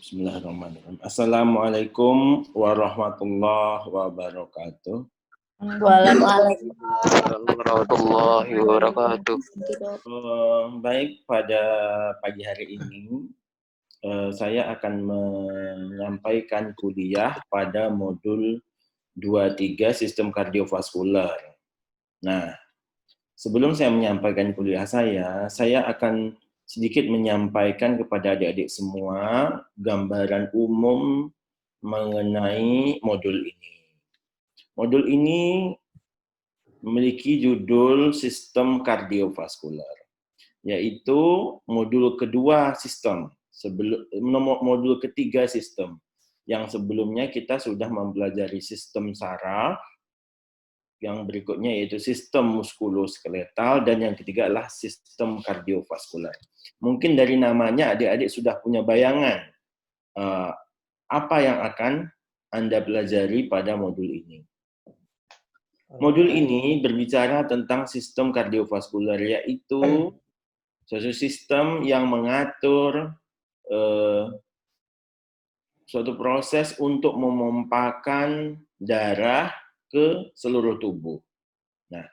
Bismillahirrahmanirrahim. Assalamualaikum warahmatullahi wabarakatuh. Waalaikumsalam warahmatullahi wabarakatuh. Baik, pada pagi hari ini saya akan menyampaikan kuliah pada modul 23 Sistem Kardiovaskular. Nah, sebelum saya menyampaikan kuliah saya akan sedikit menyampaikan kepada adik-adik semua gambaran umum mengenai modul ini. Modul ini memiliki judul Sistem Kardiovaskular, yaitu modul kedua sistem, modul ketiga sistem. Yang sebelumnya kita sudah mempelajari sistem saraf, yang berikutnya yaitu sistem muskuloskeletal, dan yang ketiga adalah sistem kardiovaskular. Mungkin dari namanya adik-adik sudah punya bayangan apa yang akan Anda pelajari pada modul ini. Modul ini berbicara tentang sistem kardiovaskular, yaitu suatu sistem yang mengatur suatu proses untuk memompakan darah ke seluruh tubuh. Nah,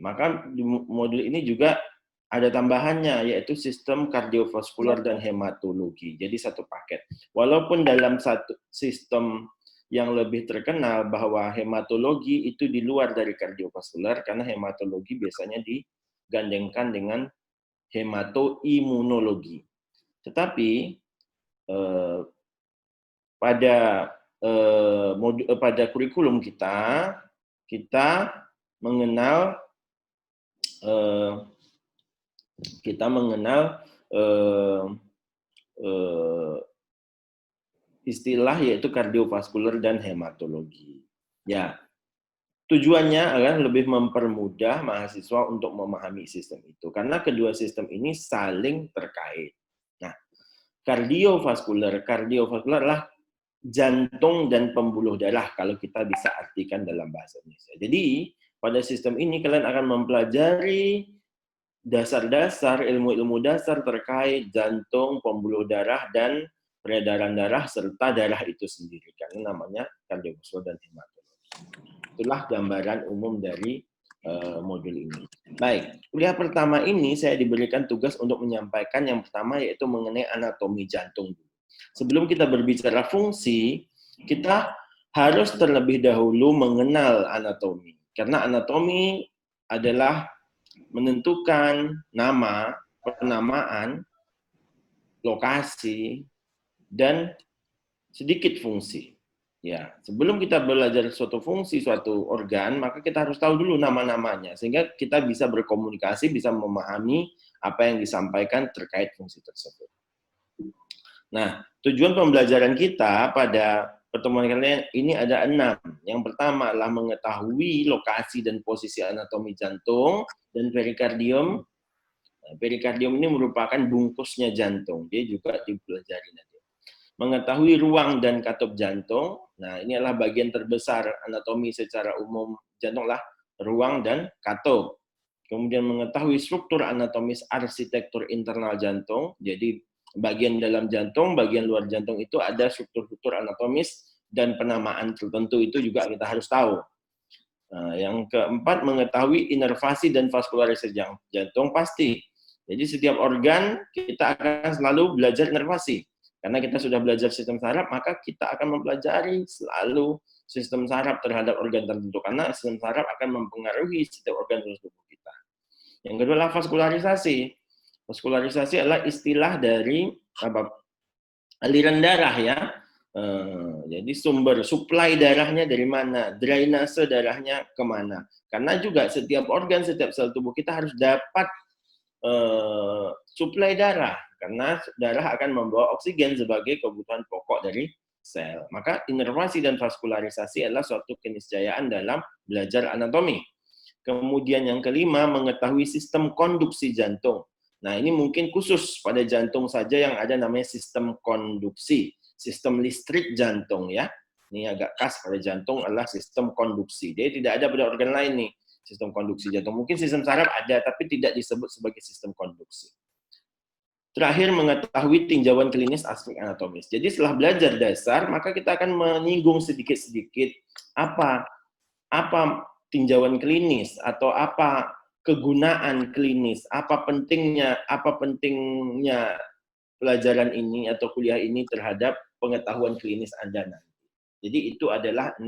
maka di modul ini juga ada tambahannya, yaitu sistem kardiovaskular dan hematologi. Jadi satu paket. Walaupun dalam satu sistem yang lebih terkenal bahwa hematologi itu di luar dari kardiovaskular, karena hematologi biasanya digandengkan dengan hematoimunologi. Tetapi pada kurikulum kita mengenal istilah yaitu kardiovaskular dan hematologi. Ya, tujuannya adalah lebih mempermudah mahasiswa untuk memahami sistem itu, karena kedua sistem ini saling terkait. Nah, kardiovaskular adalah jantung dan pembuluh darah kalau kita bisa artikan dalam bahasa Indonesia. Jadi, pada sistem ini kalian akan mempelajari dasar-dasar, ilmu-ilmu dasar terkait jantung, pembuluh darah, dan peredaran darah, serta darah itu sendiri. Karena namanya kardiovaskular dan hematologi. Itulah gambaran umum dari modul ini. Baik, kuliah pertama ini saya diberikan tugas untuk menyampaikan yang pertama, yaitu mengenai anatomi jantung. Sebelum kita berbicara fungsi, kita harus terlebih dahulu mengenal anatomi. Karena anatomi adalah menentukan nama, penamaan, lokasi, dan sedikit fungsi. Ya, sebelum kita belajar suatu fungsi, suatu organ, maka kita harus tahu dulu nama-namanya, sehingga kita bisa berkomunikasi, bisa memahami apa yang disampaikan terkait fungsi tersebut. Nah, tujuan pembelajaran kita pada pertemuan kali ini ada 6. Yang pertama adalah mengetahui lokasi dan posisi anatomi jantung dan perikardium. Nah, perikardium ini merupakan bungkusnya jantung, dia juga dipelajari nanti. Mengetahui ruang dan katup jantung. Nah, ini adalah bagian terbesar anatomi secara umum jantung lah, ruang dan katup. Kemudian mengetahui struktur anatomis arsitektur internal jantung. Jadi bagian dalam jantung, bagian luar jantung itu ada struktur-struktur anatomis dan penamaan tertentu, itu juga kita harus tahu. Nah, yang keempat, mengetahui inervasi dan vaskularisasi jantung pasti. Jadi setiap organ kita akan selalu belajar inervasi. Karena kita sudah belajar sistem saraf, maka kita akan mempelajari selalu sistem saraf terhadap organ tertentu. Karena sistem saraf akan mempengaruhi setiap organ tubuh kita. Yang kedua adalah vaskularisasi. Vaskularisasi adalah istilah dari aliran darah, ya. Jadi sumber suplai darahnya dari mana, drainase darahnya kemana. Karena juga setiap organ, setiap sel tubuh kita harus dapat suplai darah, karena darah akan membawa oksigen sebagai kebutuhan pokok dari sel. Maka inervasi dan vaskularisasi adalah suatu keniscayaan dalam belajar anatomi. Kemudian yang kelima, mengetahui sistem konduksi jantung. Nah, ini mungkin khusus pada jantung saja yang ada namanya sistem konduksi, sistem listrik jantung, ya. Ini agak khas pada jantung adalah sistem konduksi. Jadi tidak ada pada organ lain nih sistem konduksi jantung. Mungkin sistem saraf ada, tapi tidak disebut sebagai sistem konduksi. Terakhir, mengetahui tinjauan klinis aspek anatomis. Jadi setelah belajar dasar, maka kita akan menyinggung sedikit-sedikit apa tinjauan klinis atau apa kegunaan klinis, apa pentingnya pelajaran ini atau kuliah ini terhadap pengetahuan klinis Anda nanti. Jadi itu adalah 6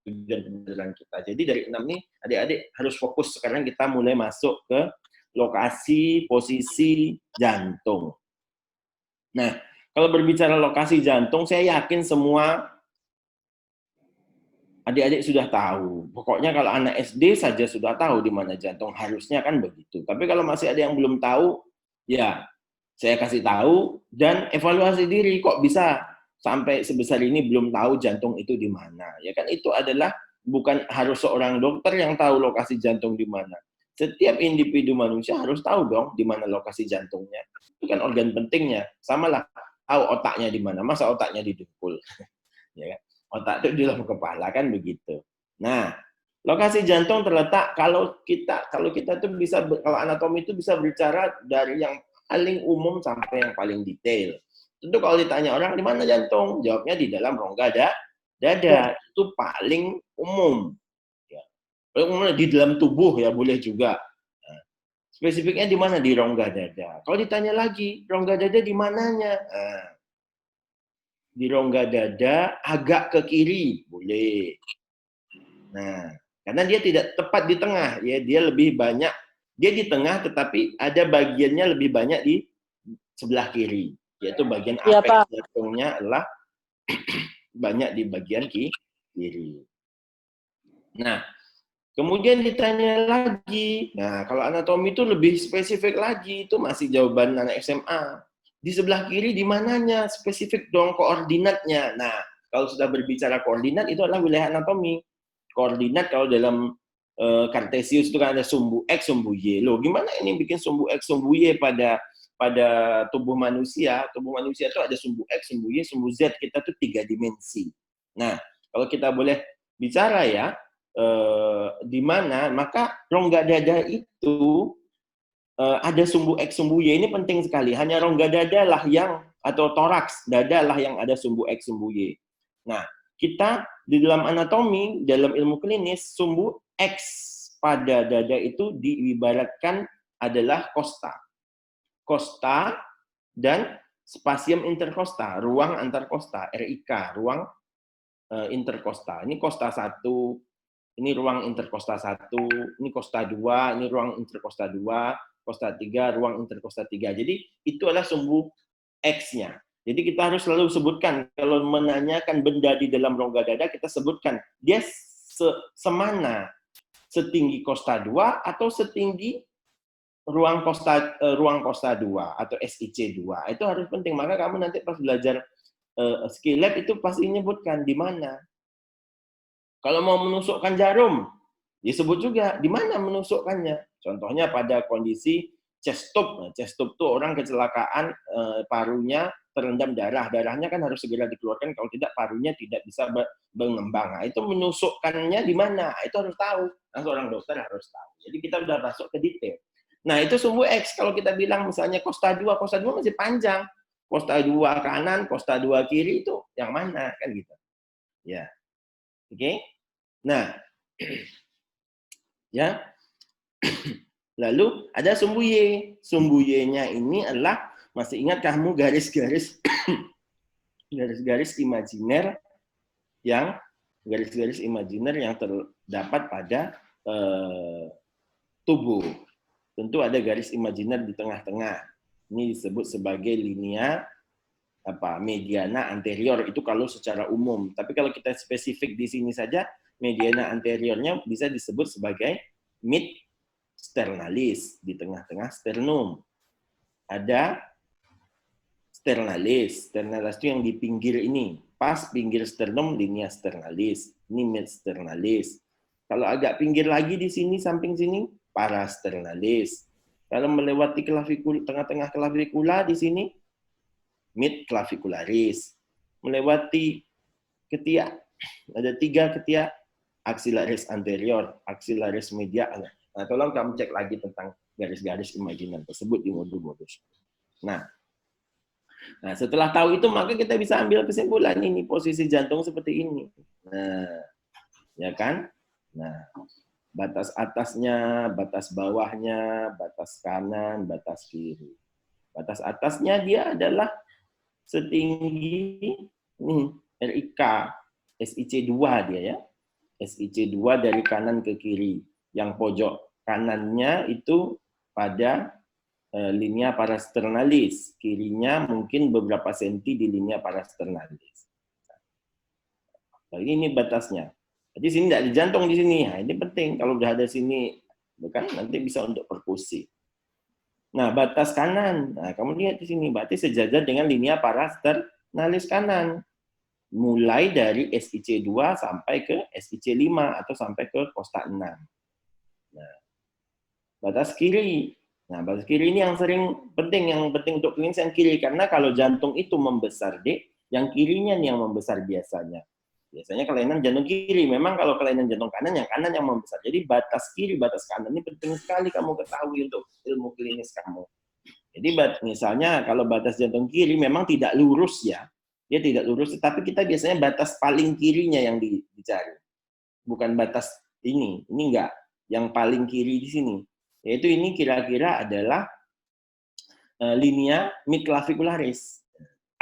tujuan pembelajaran kita. Jadi dari 6 ini adik-adik harus fokus sekarang kita mulai masuk ke lokasi posisi jantung. Nah, kalau berbicara lokasi jantung, saya yakin semua adik-adik sudah tahu. Pokoknya kalau anak SD saja sudah tahu di mana jantung, harusnya kan begitu. Tapi kalau masih ada yang belum tahu, ya saya kasih tahu dan evaluasi diri, kok bisa sampai sebesar ini belum tahu jantung itu di mana. Ya kan itu adalah bukan harus seorang dokter yang tahu lokasi jantung di mana. Setiap individu manusia harus tahu dong di mana lokasi jantungnya. Itu kan organ pentingnya. Sama lah tahu otaknya di mana. Masa otaknya di dengkul. Ya kan? Otak itu di dalam kepala kan begitu. Nah, lokasi jantung terletak kalau kita tuh bisa, kalau anatomi itu bisa bicara dari yang paling umum sampai yang paling detail. Tentu kalau ditanya orang di mana jantung, jawabnya di dalam rongga dada. Itu paling umum. Ya. Paling umum di dalam tubuh ya boleh juga. Nah, spesifiknya di mana? Di rongga dada. Kalau ditanya lagi, rongga dada di mananya? Nah, di rongga dada agak ke kiri, boleh. Nah, karena dia tidak tepat di tengah, ya dia lebih banyak, dia di tengah tetapi ada bagiannya lebih banyak di sebelah kiri, yaitu bagian apex jantungnya adalah banyak di bagian kiri. Nah, kemudian ditanya lagi, nah kalau anatomi itu lebih spesifik lagi, itu masih jawaban anak SMA. Di sebelah kiri di mananya? Spesifik dong koordinatnya. Nah, kalau sudah berbicara koordinat itu adalah wilayah anatomi. Koordinat kalau dalam Kartesius itu kan ada sumbu X, sumbu Y. Loh, gimana ini bikin sumbu X, sumbu Y pada tubuh manusia? Tubuh manusia itu ada sumbu X, sumbu Y, sumbu Z. Kita tuh 3 dimensi. Nah, kalau kita boleh bicara ya, di mana maka rongga dada itu ada sumbu X, sumbu Y, ini penting sekali. Hanya rongga dada lah yang, atau toraks dada lah yang ada sumbu X, sumbu Y. Nah, kita di dalam anatomi, dalam ilmu klinis, sumbu X pada dada itu diibaratkan adalah kosta. Kosta dan spasium interkosta, ruang antar kosta, RIK, ruang interkosta. Ini kosta 1, ini ruang interkosta 1, ini kosta 2, ini ruang interkosta 2, kosta 3, ruang interkosta 3. Jadi itu adalah sumbu X-nya. Jadi kita harus selalu sebutkan, kalau menanyakan benda di dalam rongga dada, kita sebutkan, dia semana, setinggi kosta 2 atau setinggi ruang kosta 2 atau SIC 2. Itu harus penting. Maka kamu nanti pas belajar skill lab itu pasti menyebutkan di mana. Kalau mau menusukkan jarum, disebut juga di mana menusukkannya. Contohnya pada kondisi chest tube. Nah, chest tube itu orang kecelakaan, parunya terendam darah. Darahnya kan harus segera dikeluarkan, kalau tidak parunya tidak bisa mengembang. Nah, itu menusukkannya di mana? Itu harus tahu. Nah, seorang dokter harus tahu. Jadi kita sudah masuk ke detail. Nah, itu sumbu X. Kalau kita bilang misalnya kosta 2 masih panjang. Kosta 2 kanan, kosta 2 kiri itu yang mana? Kan gitu. Ya. Oke. Nah, ya. Lalu ada sumbu Y. Sumbu Y-nya ini adalah, masih ingat kamu garis-garis garis-garis imajiner yang terdapat pada tubuh. Tentu ada garis imajiner di tengah-tengah. Ini disebut sebagai linea mediana anterior, itu kalau secara umum. Tapi kalau kita spesifik di sini saja, mediana anteriornya bisa disebut sebagai mid sternalis, di tengah-tengah sternum. Ada sternalis. Sternalis itu yang di pinggir ini. Pas pinggir sternum, linea sternalis. Ini mid sternalis. Kalau agak pinggir lagi di sini, samping sini, parasternalis. Kalau melewati klavikula, tengah-tengah klavikula di sini, mid clavicularis. Melewati ketiak, ada 3 ketiak, axillaris anterior, axillaris media. Nah, tolong kamu cek lagi tentang garis-garis imajiner tersebut di modul-modul. Nah, setelah tahu itu maka kita bisa ambil kesimpulan ini posisi jantung seperti ini. Nah, ya kan? Nah, batas atasnya, batas bawahnya, batas kanan, batas kiri. Batas atasnya dia adalah setinggi RIK, SIC2 dia ya. SIC2 dari kanan ke kiri. Yang pojok kanannya itu pada linea parasternalis, kirinya mungkin beberapa senti di linea parasternalis. Nah, ini batasnya. Jadi sini tidak dijantung di sini. Nah, ini penting kalau udah ada sini, bukan nanti bisa untuk perkusi. Nah, batas kanan. Nah, kamu lihat di sini, berarti sejajar dengan linea parasternalis kanan. Mulai dari SIC2 sampai ke SIC5 atau sampai ke kosta 6. Nah, batas kiri. Nah, batas kiri ini yang penting untuk klinis yang kiri, karena kalau jantung itu membesar, yang kirinya nih yang membesar biasanya. Biasanya kelainan jantung kiri. Memang kalau kelainan jantung kanan, yang kanan yang membesar. Jadi batas kiri, batas kanan ini penting sekali kamu ketahui untuk ilmu klinis kamu. Jadi misalnya kalau batas jantung kiri memang tidak lurus ya, dia tidak lurus, tapi kita biasanya batas paling kirinya yang dicari. Bukan batas ini enggak. Yang paling kiri di sini. Yaitu ini kira-kira adalah linea midclavicularis.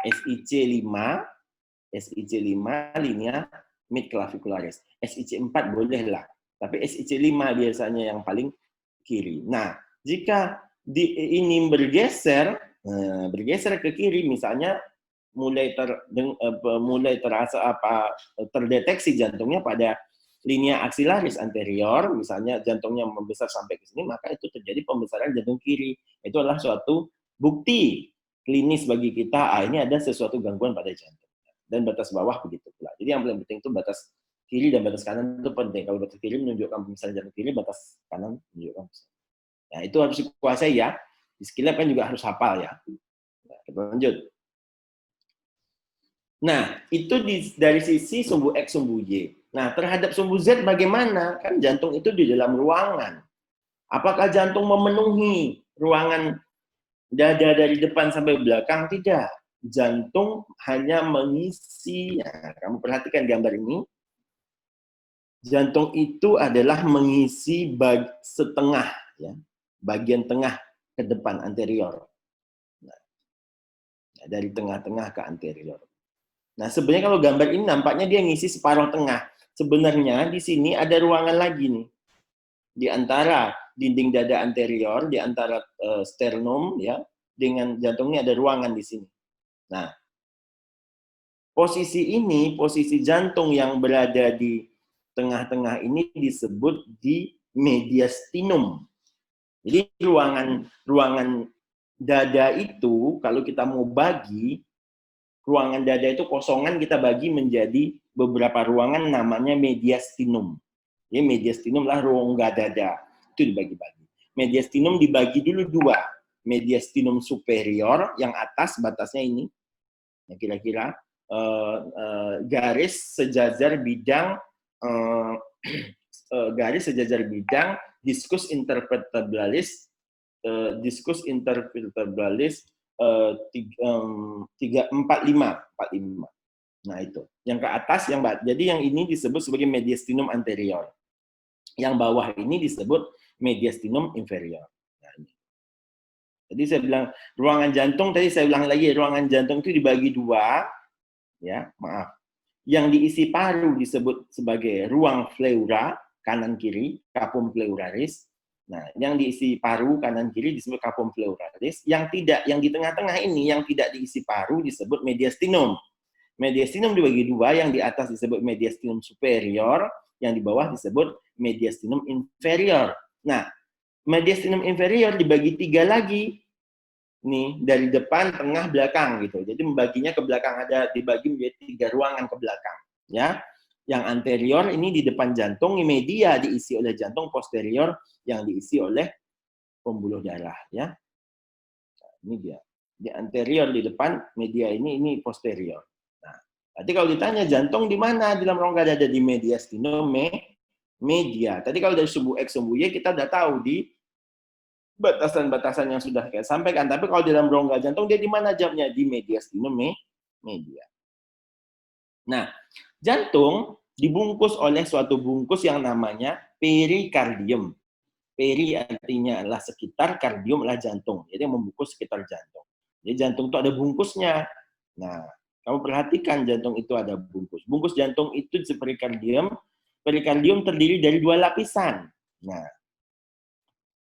SIC5 linea midclavicularis. SIC4 bolehlah, tapi SIC5 biasanya yang paling kiri. Nah, jika ini bergeser ke kiri, misalnya mulai terasa terdeteksi jantungnya pada linea aksilaris anterior, misalnya jantungnya membesar sampai ke sini, maka itu terjadi pembesaran jantung kiri. Itu adalah suatu bukti klinis bagi kita, ini ada sesuatu gangguan pada jantung. Dan batas bawah begitu pula. Jadi yang paling penting itu batas kiri dan batas kanan itu penting. Kalau batas kiri menunjukkan pembesaran jantung kiri, batas kanan menunjukkan pembesaran. Nah, itu harus dikuasai ya. Di skill kan juga harus hafal ya. Nah, kita lanjut. Nah, itu dari sisi sumbu X, sumbu Y. Nah, terhadap sumbu Z bagaimana? Kan jantung itu di dalam ruangan. Apakah jantung memenuhi ruangan dada dari depan sampai belakang? Tidak. Jantung hanya mengisi, nah, kamu perhatikan gambar ini. Jantung itu adalah mengisi setengah, ya, bagian tengah ke depan anterior. Nah, dari tengah-tengah ke anterior. Nah, sebenarnya kalau gambar ini nampaknya dia ngisi separuh tengah. Sebenarnya di sini ada ruangan lagi nih. Di antara dinding dada anterior, di antara sternum ya, dengan jantungnya ada ruangan di sini. Nah, posisi ini, posisi jantung yang berada di tengah-tengah ini disebut di mediastinum. Jadi ruangan dada itu kalau kita mau bagi, ruangan dada itu kosongan kita bagi menjadi beberapa ruangan namanya mediastinum. Ya, mediastinum lah rongga dada. Itu dibagi-bagi. Mediastinum dibagi dulu dua. Mediastinum superior, yang atas batasnya ini. Ya, kira-kira garis sejajar bidang discus intervertebralis 45. Nah, itu. Yang ke atas jadi yang ini disebut sebagai mediastinum anterior. Yang bawah ini disebut mediastinum inferior. Nah, ini. Jadi saya bilang ruangan jantung, tadi saya ulang lagi, ruangan jantung itu dibagi dua, ya, maaf. Yang diisi paru disebut sebagai ruang pleura, kanan kiri, capum pleuraris. Nah, yang diisi paru kanan kiri disebut capum pleuraris. Yang di tengah-tengah ini, yang tidak diisi paru disebut mediastinum. Mediastinum dibagi dua, yang di atas disebut mediastinum superior, yang di bawah disebut mediastinum inferior. Nah, mediastinum inferior dibagi tiga lagi, nih dari depan, tengah, belakang gitu. Jadi membaginya ke belakang, ada dibagi menjadi tiga ruangan ke belakang, ya. Yang anterior ini di depan jantung, media diisi oleh jantung, posterior yang diisi oleh pembuluh darah, ya. Nah, ini dia. Di anterior di depan, media ini posterior. Nah, berarti kalau ditanya jantung di mana dalam rongga dada, di mediastinum media. Tadi kalau dari sumbu X, sumbu Y kita udah tahu di batasan-batasan yang sudah saya sampaikan. Tapi kalau di dalam rongga jantung, dia di mana jamnya? Di mediastinum media. Nah, jantung dibungkus oleh suatu bungkus yang namanya perikardium. Peri artinya adalah sekitar, kardium adalah jantung. Jadi membungkus sekitar jantung. Jadi jantung itu ada bungkusnya. Nah, kamu perhatikan jantung itu ada bungkus. Bungkus jantung itu seperti perikardium. Perikardium terdiri dari 2 lapisan. Nah,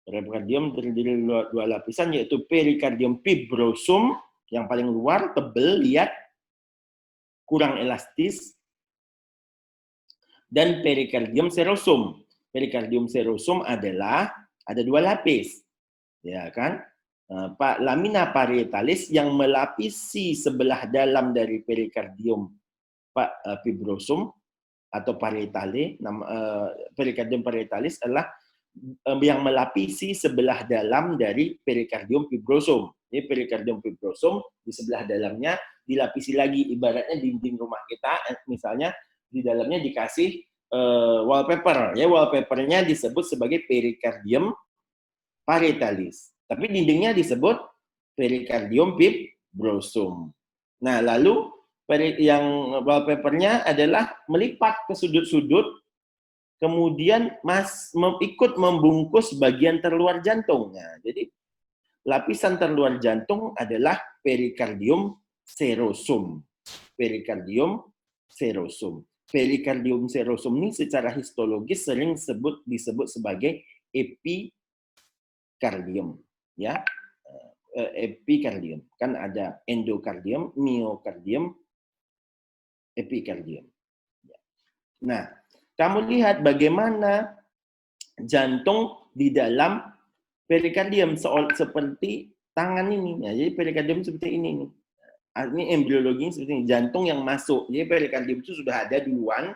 perikardium terdiri dari dua lapisan, yaitu perikardium fibrosum yang paling luar, tebal, lihat, kurang elastis, dan perikardium serosum. Perikardium serosum adalah ada 2 lapis, ya kan? Lamina parietalis yang melapisi sebelah dalam dari perikardium fibrosum atau parietale. Perikardium parietalis adalah yang melapisi sebelah dalam dari perikardium fibrosum. Jadi perikardium fibrosum di sebelah dalamnya dilapisi lagi, ibaratnya dinding rumah kita, misalnya di dalamnya dikasih wallpaper. Ya, wallpapernya disebut sebagai perikardium parietalis. Tapi dindingnya disebut perikardium fibrosum. Nah, lalu yang wallpapernya adalah melipat ke sudut-sudut, kemudian ikut membungkus bagian terluar jantung. Nah, jadi lapisan terluar jantung adalah perikardium serosum. Perikardium serosum. Perikardium serosum ini secara histologis sering disebut sebagai epikardium, ya. Epikardium. Kan ada endokardium, miokardium, epikardium. Nah, kamu lihat bagaimana jantung di dalam perikardium seperti tangan ini. Ya, jadi perikardium seperti ini nih. Ini embriologi seperti ini, jantung yang masuk. Jadi perikardium itu sudah ada duluan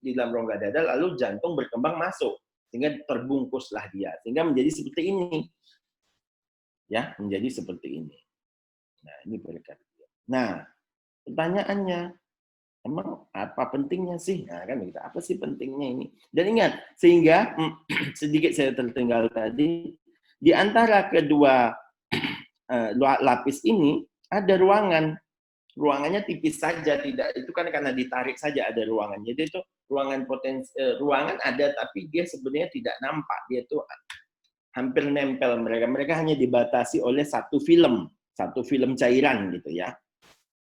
di dalam rongga dada, lalu jantung berkembang masuk sehingga terbungkuslah dia, sehingga menjadi seperti ini. Ya, menjadi seperti ini. Nah, ini perikardium. Nah, pertanyaannya, emang apa pentingnya sih? Nah, kan begitu. Apa sih pentingnya ini? Dan ingat, sehingga sedikit saya tertinggal tadi, di antara kedua lapis ini ada ruangan. Ruangannya tipis saja, tidak itu kan karena ditarik saja ada ruangan. Jadi itu ruangan ada, tapi dia sebenarnya tidak nampak. Dia itu hampir nempel mereka hanya dibatasi oleh satu film cairan gitu ya.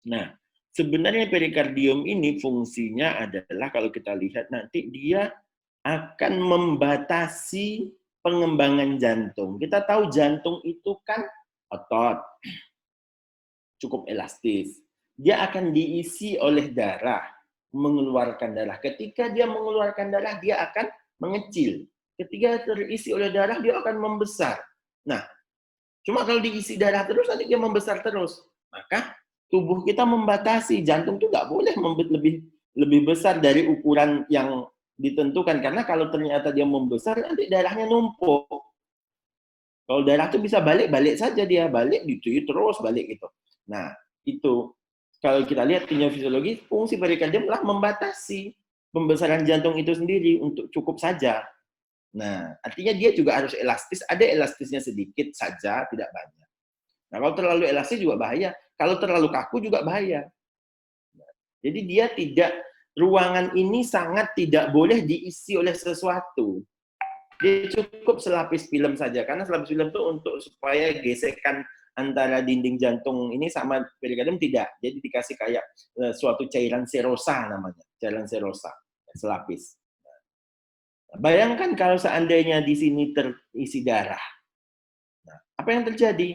Nah, sebenarnya perikardium ini fungsinya adalah kalau kita lihat nanti dia akan membatasi pengembangan jantung. Kita tahu jantung itu kan otot, cukup elastis. Dia akan diisi oleh darah, mengeluarkan darah. Ketika dia mengeluarkan darah, dia akan mengecil. Ketika terisi oleh darah, dia akan membesar. Nah, cuma kalau diisi darah terus, nanti dia membesar terus. Maka tubuh kita membatasi, jantung itu nggak boleh lebih besar dari ukuran yang ditentukan. Karena kalau ternyata dia membesar, nanti darahnya numpuk. Kalau darah itu bisa balik saja dia, balik gitu, terus balik gitu. Nah, itu kalau kita lihat kimia fisiologi, fungsi perikardium adalah membatasi pembesaran jantung itu sendiri untuk cukup saja. Nah, artinya dia juga harus elastis, ada elastisnya sedikit saja, tidak banyak. Nah, kalau terlalu elastis juga bahaya, kalau terlalu kaku juga bahaya. Nah, jadi dia ruangan ini sangat tidak boleh diisi oleh sesuatu. Dia cukup selapis film saja, karena selapis film itu untuk supaya gesekan antara dinding jantung ini sama perikardium tidak. Jadi dikasih kayak suatu cairan serosa namanya, cairan serosa, selapis. Bayangkan kalau seandainya di sini terisi darah. Nah, apa yang terjadi?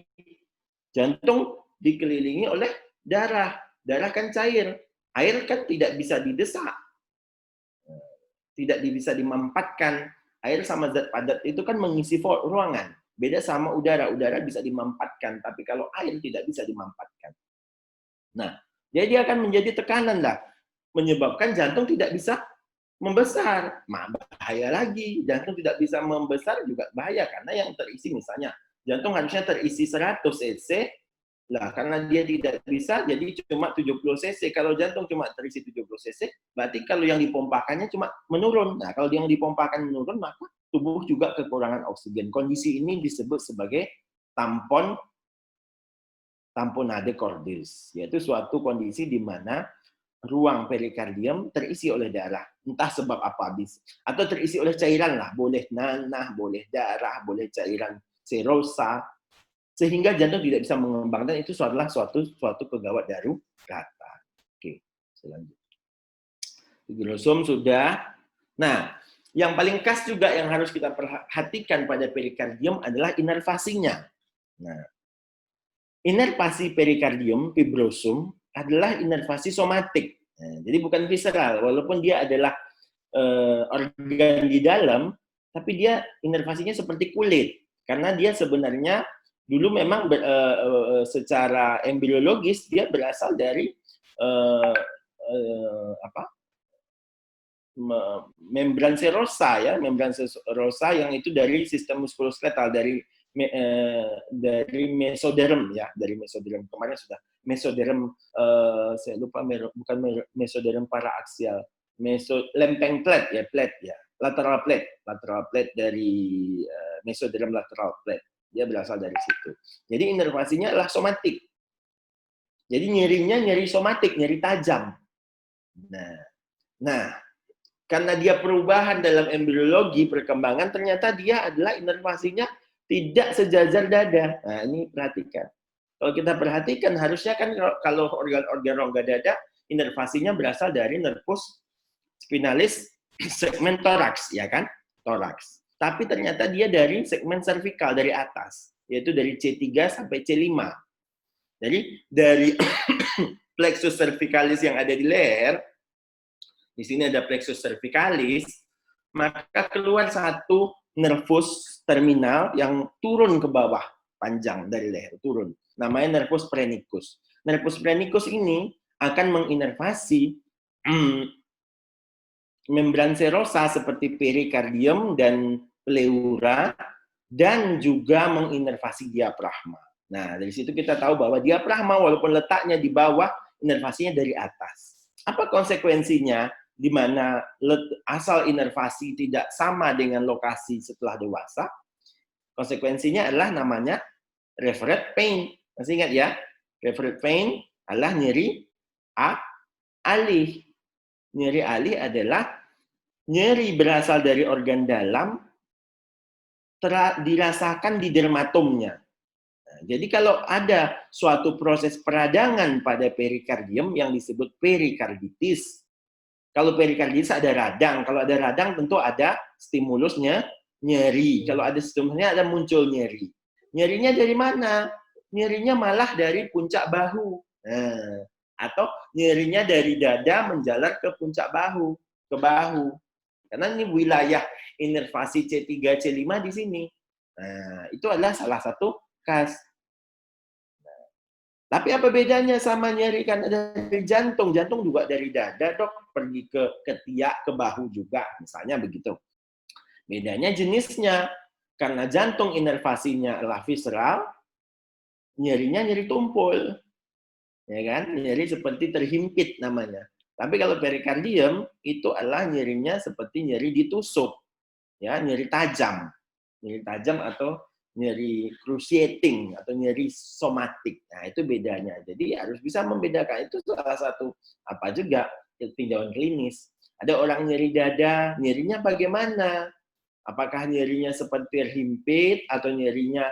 Jantung dikelilingi oleh darah. Darah kan cair. Air kan tidak bisa didesak. Tidak bisa dimampatkan. Air sama zat padat itu kan mengisi ruangan. Beda sama udara. Udara bisa dimampatkan, tapi kalau air tidak bisa dimampatkan. Nah, jadi dia akan menjadi tekanan lah. Menyebabkan jantung tidak bisa membesar. Bahaya lagi. Jantung tidak bisa membesar juga bahaya. Karena yang terisi misalnya, jantung harusnya terisi 100 cc. Lah, karena dia tidak bisa, jadi cuma 70 cc. Kalau jantung cuma terisi 70 cc, berarti kalau yang dipompakannya cuma menurun. Nah, kalau yang dipompakan menurun, maka tubuh juga kekurangan oksigen. Kondisi ini disebut sebagai tamponade cordis, yaitu suatu kondisi di mana ruang perikardium terisi oleh darah, entah sebab apa habis, atau terisi oleh cairan lah, boleh nanah, boleh darah, boleh cairan serosa, sehingga jantung tidak bisa mengembang, dan itu adalah suatu kegawat daruratan. Oke, selanjutnya. Higrosum sudah. Nah, yang paling khas juga yang harus kita perhatikan pada perikardium adalah inervasinya. Nah, inervasi perikardium, fibrosum, adalah inervasi somatik. Nah, jadi bukan visceral, walaupun dia adalah organ di dalam, tapi dia inervasinya seperti kulit. Karena dia sebenarnya dulu memang secara embriologis dia berasal dari membran serosa, ya, membran serosa yang itu dari sistem muskuloskeletal, dari mesoderm, ya, dari mesoderm. Kemarin sudah mesoderm, saya lupa, bukan mesoderm paraaksial, lempeng plate, ya, lateral plate dari mesoderm lateral plate, dia berasal dari situ. Jadi inervasinya adalah somatik. Jadi nyerinya nyeri somatik, nyeri tajam. Nah, karena dia perubahan dalam embriologi perkembangan, ternyata dia adalah inervasinya tidak sejajar dada. Nah, ini perhatikan. Kalau kita perhatikan, harusnya kan kalau organ-organ rongga dada, inervasinya berasal dari nervus spinalis segmen toraks, ya kan? Toraks. Tapi ternyata dia dari segmen cervical, dari atas, yaitu dari C3 sampai C5. Jadi dari plexus cervicalis yang ada di leher, di sini ada plexus cervicalis, maka keluar satu nervus terminal yang turun ke bawah, panjang dari leher, turun. Namanya nervus phrenicus. Nervus phrenicus ini akan menginervasi membran serosa seperti perikardium dan pleura, dan juga menginervasi diafragma. Nah, dari situ kita tahu bahwa diafragma walaupun letaknya di bawah, inervasinya dari atas. Apa konsekuensinya? Di mana asal inervasi tidak sama dengan lokasi setelah dewasa, konsekuensinya adalah namanya referred pain. Masih ingat ya? Referred pain adalah nyeri alih. Nyeri alih adalah nyeri berasal dari organ dalam, dirasakan di dermatomnya. Nah, jadi kalau ada suatu proses peradangan pada perikardium yang disebut perikarditis. Kalau perikarditis ada radang, kalau ada radang tentu ada stimulusnya nyeri. Kalau ada stimulusnya ada muncul nyeri. Nyerinya dari mana? Nyerinya malah dari puncak bahu. Nah, atau nyerinya dari dada menjalar ke puncak bahu, ke bahu. Karena ini wilayah inervasi C3, C5 di sini. Nah, itu adalah salah satu khas. Tapi apa bedanya sama nyeri kan dari jantung? Jantung juga dari dada, dok, pergi ke ketiak, ke bahu juga, misalnya begitu. Bedanya jenisnya, karena jantung inervasinya adalah visceral, nyerinya nyeri tumpul, ya kan? Nyeri seperti terhimpit namanya. Tapi kalau perikardium itu adalah nyerinya seperti nyeri ditusuk, ya, nyeri tajam atau nyeri cruciating atau nyeri somatik. Nah, itu bedanya. Jadi harus bisa membedakan. Itu salah satu apa juga tinjauan klinis. Ada orang nyeri dada, nyerinya bagaimana? Apakah nyerinya seperti terhimpit atau nyerinya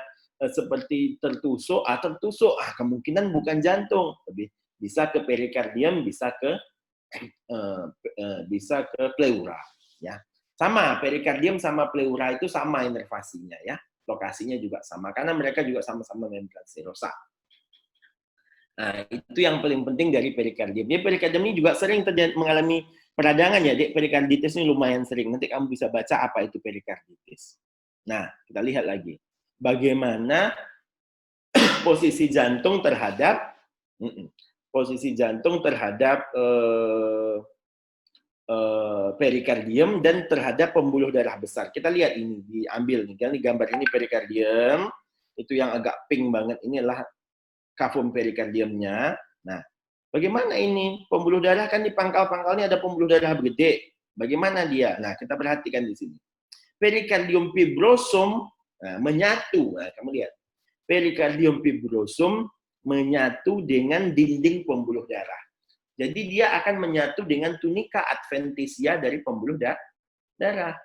seperti tertusuk? Tertusuk, kemungkinan bukan jantung. Lebih bisa ke perikardium, bisa ke pleura, ya. Sama, perikardium sama pleura itu sama inervasinya, ya. Lokasinya juga sama, karena mereka juga sama-sama membran serosa. Nah, itu yang paling penting dari perikardium. Jadi perikardium ini juga sering mengalami peradangan, ya, Dek. Perikarditis ini lumayan sering. Nanti kamu bisa baca apa itu perikarditis. Nah, kita lihat lagi. Bagaimana posisi jantung terhadap perikardium dan terhadap pembuluh darah besar. Kita lihat ini, diambil nih, kan, di gambar ini perikardium, itu yang agak pink banget, ini adalah kavum perikardiumnya. Nah, bagaimana ini? Pembuluh darah kan di pangkal-pangkalnya ada pembuluh darah gede. Bagaimana dia? Nah, kita perhatikan di sini. perikardium fibrosum menyatu. Nah, kamu lihat, perikardium fibrosum menyatu dengan dinding pembuluh darah. Jadi dia akan menyatu dengan tunika adventisia dari pembuluh darah.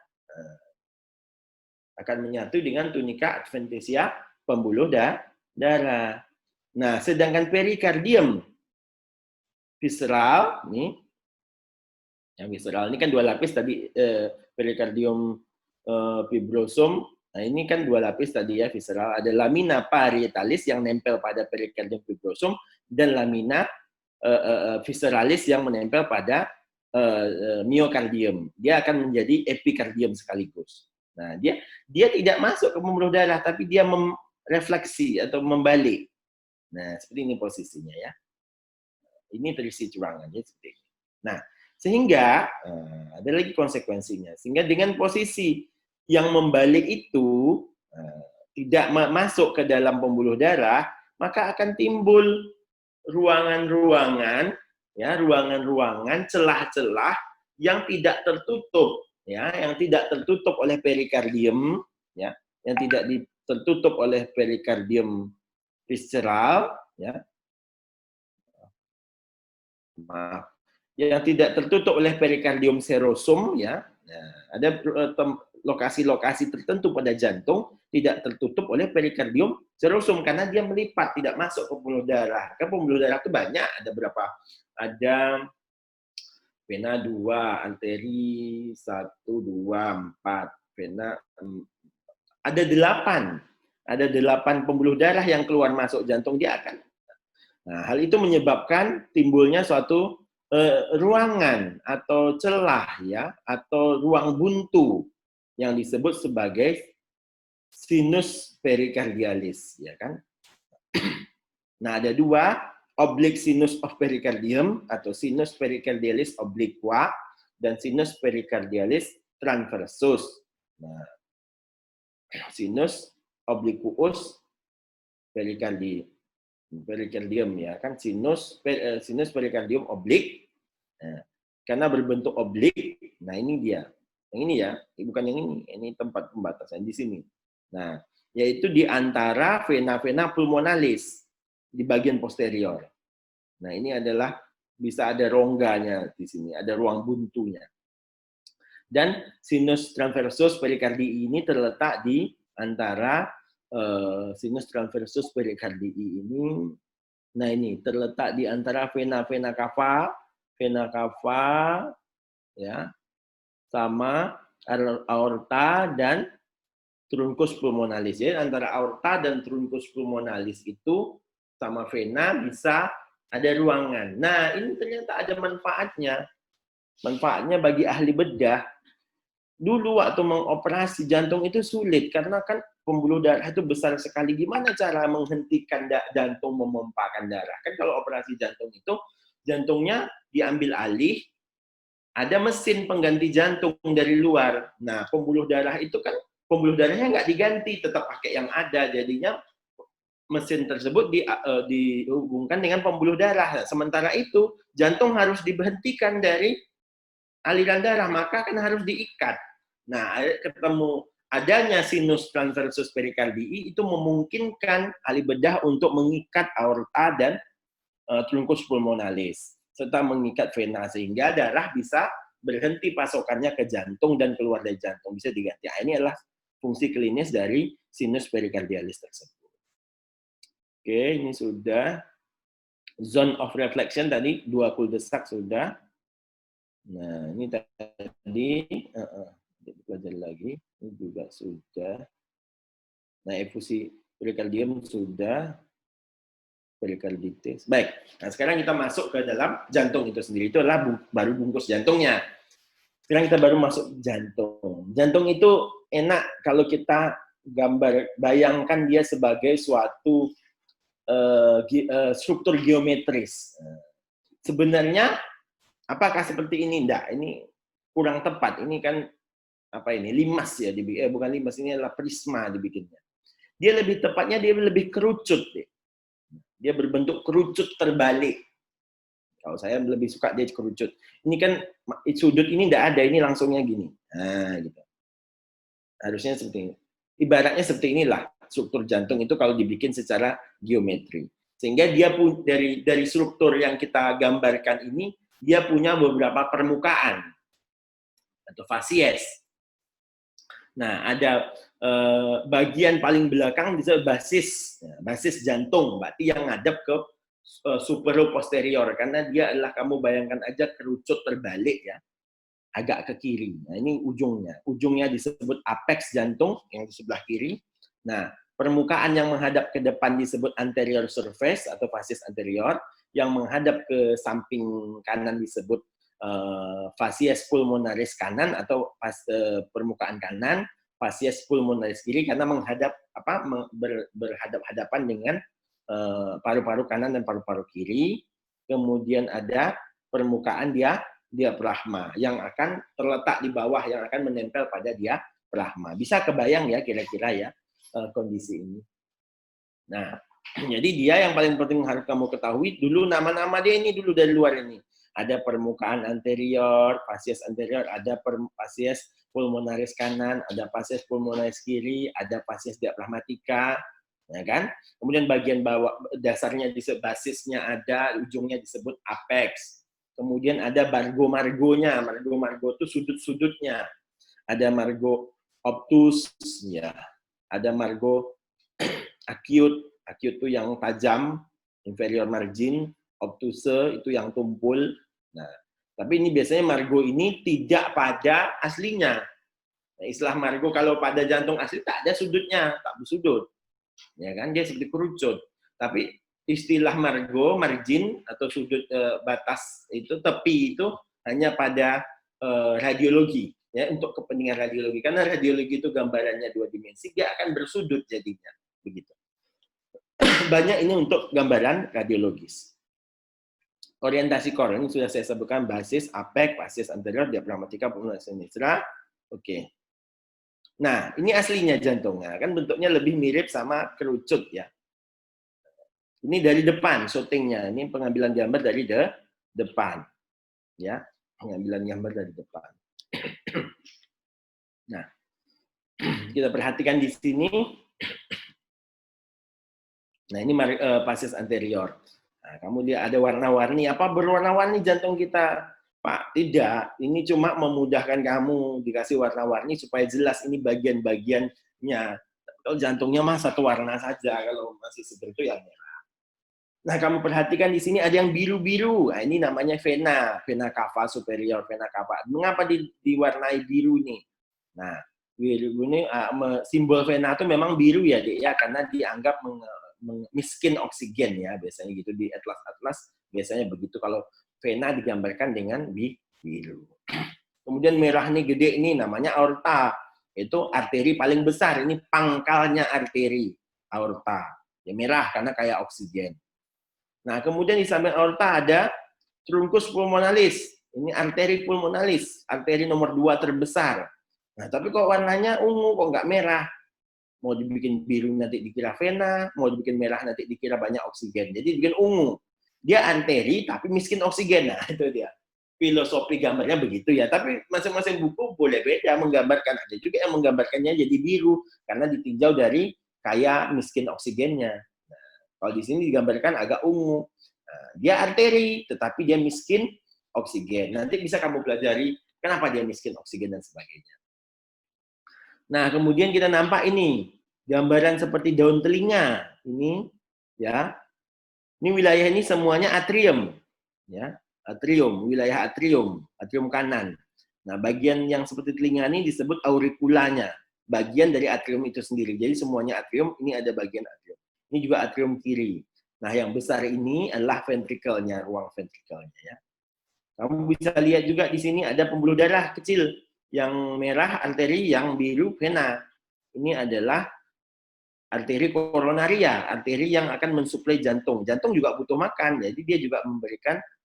Akan menyatu dengan tunika adventisia pembuluh darah. Nah, sedangkan perikardium visceral, nih, yang visceral ini kan 2 lapis tadi, perikardium fibrosum. Nah, ini kan 2 lapis tadi ya, visceral. Ada lamina parietalis yang nempel pada perikardium fibrosum dan lamina visceralis yang menempel pada miokardium. Dia akan menjadi epikardium sekaligus. Nah, dia tidak masuk ke pembuluh darah, tapi dia refleksi atau membalik. Nah, seperti ini posisinya ya. Ini terisi ruangannya seperti ini. Nah, sehingga ada lagi konsekuensinya. Sehingga dengan posisi yang membalik itu tidak masuk ke dalam pembuluh darah, maka akan timbul ruangan-ruangan, ya, ruangan-ruangan, celah-celah yang tidak tertutup, ya, yang tidak tertutup oleh perikardium, ya, yang tidak tertutup oleh perikardium visceral, ya, maaf, yang tidak tertutup oleh perikardium serosum, ya. Nah, ada lokasi-lokasi tertentu pada jantung tidak tertutup oleh perikardium serosum karena dia melipat, tidak masuk ke pembuluh darah. Kan pembuluh darah itu banyak, ada berapa? Ada vena 2, arteri 1, 2, 4, vena ada 8. Ada 8 pembuluh darah yang keluar masuk jantung dia akan. Nah, hal itu menyebabkan timbulnya suatu ruangan atau celah, ya, atau ruang buntu yang disebut sebagai sinus perikardialis, ya kan? Nah, ada 2, oblique sinus of pericardium atau sinus pericardialis obliqua dan sinus pericardialis transversus. Nah, sinus obliquus pericardium, ya kan, sinus pericardium oblik. Nah, karena berbentuk oblik. Nah, ini dia. Yang ini ya, bukan yang ini tempat pembatasan di sini. Nah, yaitu di antara vena-vena pulmonalis di bagian posterior. Nah, ini adalah bisa ada rongganya di sini, ada ruang buntunya. Dan sinus transversus perikardii ini terletak di antara sinus transversus perikardii ini. Nah, ini terletak di antara vena cava, ya, sama aorta dan truncus pulmonalis. Jadi antara aorta dan truncus pulmonalis itu sama vena bisa ada ruangan. Nah, ini ternyata ada manfaatnya. Manfaatnya bagi ahli bedah. Dulu waktu mengoperasi jantung itu sulit karena kan pembuluh darah itu besar sekali. Gimana cara menghentikan jantung memompakan darah? Kan kalau operasi jantung itu jantungnya diambil alih, ada mesin pengganti jantung dari luar. Nah, pembuluh darah itu kan pembuluh darahnya nggak diganti, tetap pakai yang ada. Jadinya mesin tersebut dihubungkan dengan pembuluh darah. Sementara itu jantung harus diberhentikan dari aliran darah, maka kan harus diikat. Nah, ketemu adanya sinus transversus perikardii itu memungkinkan ahli bedah untuk mengikat aorta dan truncus pulmonalis serta mengikat vena sehingga darah bisa berhenti pasokannya ke jantung dan keluar dari jantung, bisa diganti. Nah, ini adalah fungsi klinis dari sinus perikardialis tersebut. Oke, ini sudah. Zone of reflection tadi 2 kuldesak sudah. Nah, ini tadi belajar lagi, ini juga sudah. Nah, efusi perikardium sudah, perikarditis. Baik, nah sekarang kita masuk ke dalam jantung itu sendiri. Itu adalah baru bungkus jantungnya. Sekarang kita baru masuk jantung. Jantung itu enak kalau kita bayangkan dia sebagai suatu struktur geometris. Sebenarnya apakah seperti ini? Enggak, ini kurang tepat. Ini kan apa ini? Limas ya dibikin. Bukan limas, ini adalah prisma dibikinnya. Dia lebih tepatnya dia lebih kerucut deh. Dia berbentuk kerucut terbalik. Kalau saya lebih suka dia kerucut. Ini kan sudut ini enggak ada, ini langsungnya gini. Nah, gitu. Harusnya seperti ini. Ibaratnya seperti inilah struktur jantung itu kalau dibikin secara geometri. Sehingga dia pun dari struktur yang kita gambarkan ini, dia punya beberapa permukaan atau fasies. Nah, ada bagian paling belakang disebut basis jantung, berarti yang ngadep ke supero-posterior, karena dia adalah, kamu bayangkan aja kerucut terbalik ya, agak ke kiri. Nah, ini ujungnya. Ujungnya disebut apex jantung yang di sebelah kiri. Nah, permukaan yang menghadap ke depan disebut anterior surface atau facies anterior, yang menghadap ke samping kanan disebut facies pulmonaris kanan atau permukaan kanan, facies pulmonaris kiri karena menghadap berhadap-hadapan dengan paru-paru kanan dan paru-paru kiri. Kemudian ada permukaan diafragma yang akan terletak di bawah, yang akan menempel pada diafragma. Bisa kebayang ya kira-kira ya kondisi ini. Nah, jadi dia yang paling penting harus kamu ketahui dulu nama-nama dia ini dulu dari luar ini. Ada permukaan anterior, facies anterior, ada facies pulmonaris kanan, ada facies pulmonaris kiri, ada facies diafragmatika, ya kan? Kemudian bagian bawah dasarnya disebut basisnya ada, ujungnya disebut apex. Kemudian ada margo-margonya. Margo-margo itu sudut-sudutnya. Ada margo obtus, ya. Ada margo acute. Acute itu yang tajam, inferior margin. Obtuse itu yang tumpul. Nah, tapi ini biasanya margo ini tidak pada aslinya. Nah, istilah margo kalau pada jantung asli tak ada sudutnya, tak bersudut. Ya kan, dia seperti kerucut. Tapi istilah margin atau sudut batas itu, tepi itu hanya pada radiologi ya, untuk kepentingan radiologi, karena radiologi itu gambarannya 2 dimensi, dia akan bersudut jadinya begitu. Banyak ini untuk gambaran radiologis. Orientasi core ini sudah saya sebutkan, basis, apex, facies anterior, diafragmatika, pulmonaris sinistra. Oke. Nah, ini aslinya jantungnya, kan bentuknya lebih mirip sama kerucut ya. Ini dari depan syutingnya, ini pengambilan gambar dari depan, ya, pengambilan gambar dari depan. Nah, kita perhatikan di sini. Nah, ini facies anterior. Nah, kamu dia ada warna-warni, apa berwarna-warni jantung kita? Pak, tidak. Ini cuma memudahkan kamu dikasih warna-warni supaya jelas ini bagian-bagiannya. Kalau jantungnya mah satu warna saja, kalau masih seperti itu ya merah. Nah, kamu perhatikan di sini ada yang biru-biru. Nah, ini namanya vena cava superior, vena cava. Mengapa diwarnai biru ini? Nah, biru ini simbol vena itu memang biru ya, Dek, ya, karena dianggap miskin oksigen ya, biasanya gitu di atlas-atlas biasanya begitu kalau vena digambarkan dengan biru. Kemudian merah nih gede ini namanya aorta. Itu arteri paling besar, ini pangkalnya arteri aorta. Ya merah karena kayak oksigen. Nah, kemudian di samping aorta ada truncus pulmonalis. Ini arteri pulmonalis, arteri nomor 2 terbesar. Nah, tapi kok warnanya ungu, kok nggak merah? Mau dibikin biru nanti dikira vena, mau dibikin merah nanti dikira banyak oksigen. Jadi dibikin ungu. Dia arteri tapi miskin oksigen. Nah, itu dia. Filosofi gambarnya begitu ya. Tapi masing-masing buku boleh beda menggambarkan. Ada juga yang menggambarkannya jadi biru karena ditinjau dari kayak miskin oksigennya. Nah, kalau di sini digambarkan agak ungu. Nah, dia arteri tetapi dia miskin oksigen. Nanti bisa kamu pelajari kenapa dia miskin oksigen dan sebagainya. Nah, kemudian kita nampak ini gambaran seperti daun telinga. Ini ya. Ini wilayah ini semuanya atrium. Ya, atrium, wilayah atrium kanan. Nah, bagian yang seperti telinga ini disebut auriculanya, bagian dari atrium itu sendiri. Jadi semuanya atrium, ini ada bagian atrium. Ini juga atrium kiri. Nah, yang besar ini adalah ventrikelnya, ruang ventrikelnya ya. Kamu bisa lihat juga di sini ada pembuluh darah kecil. Yang merah arteri, yang biru vena. Ini adalah arteri koronaria, arteri yang akan mensuplai jantung. Jantung juga butuh makan, jadi dia juga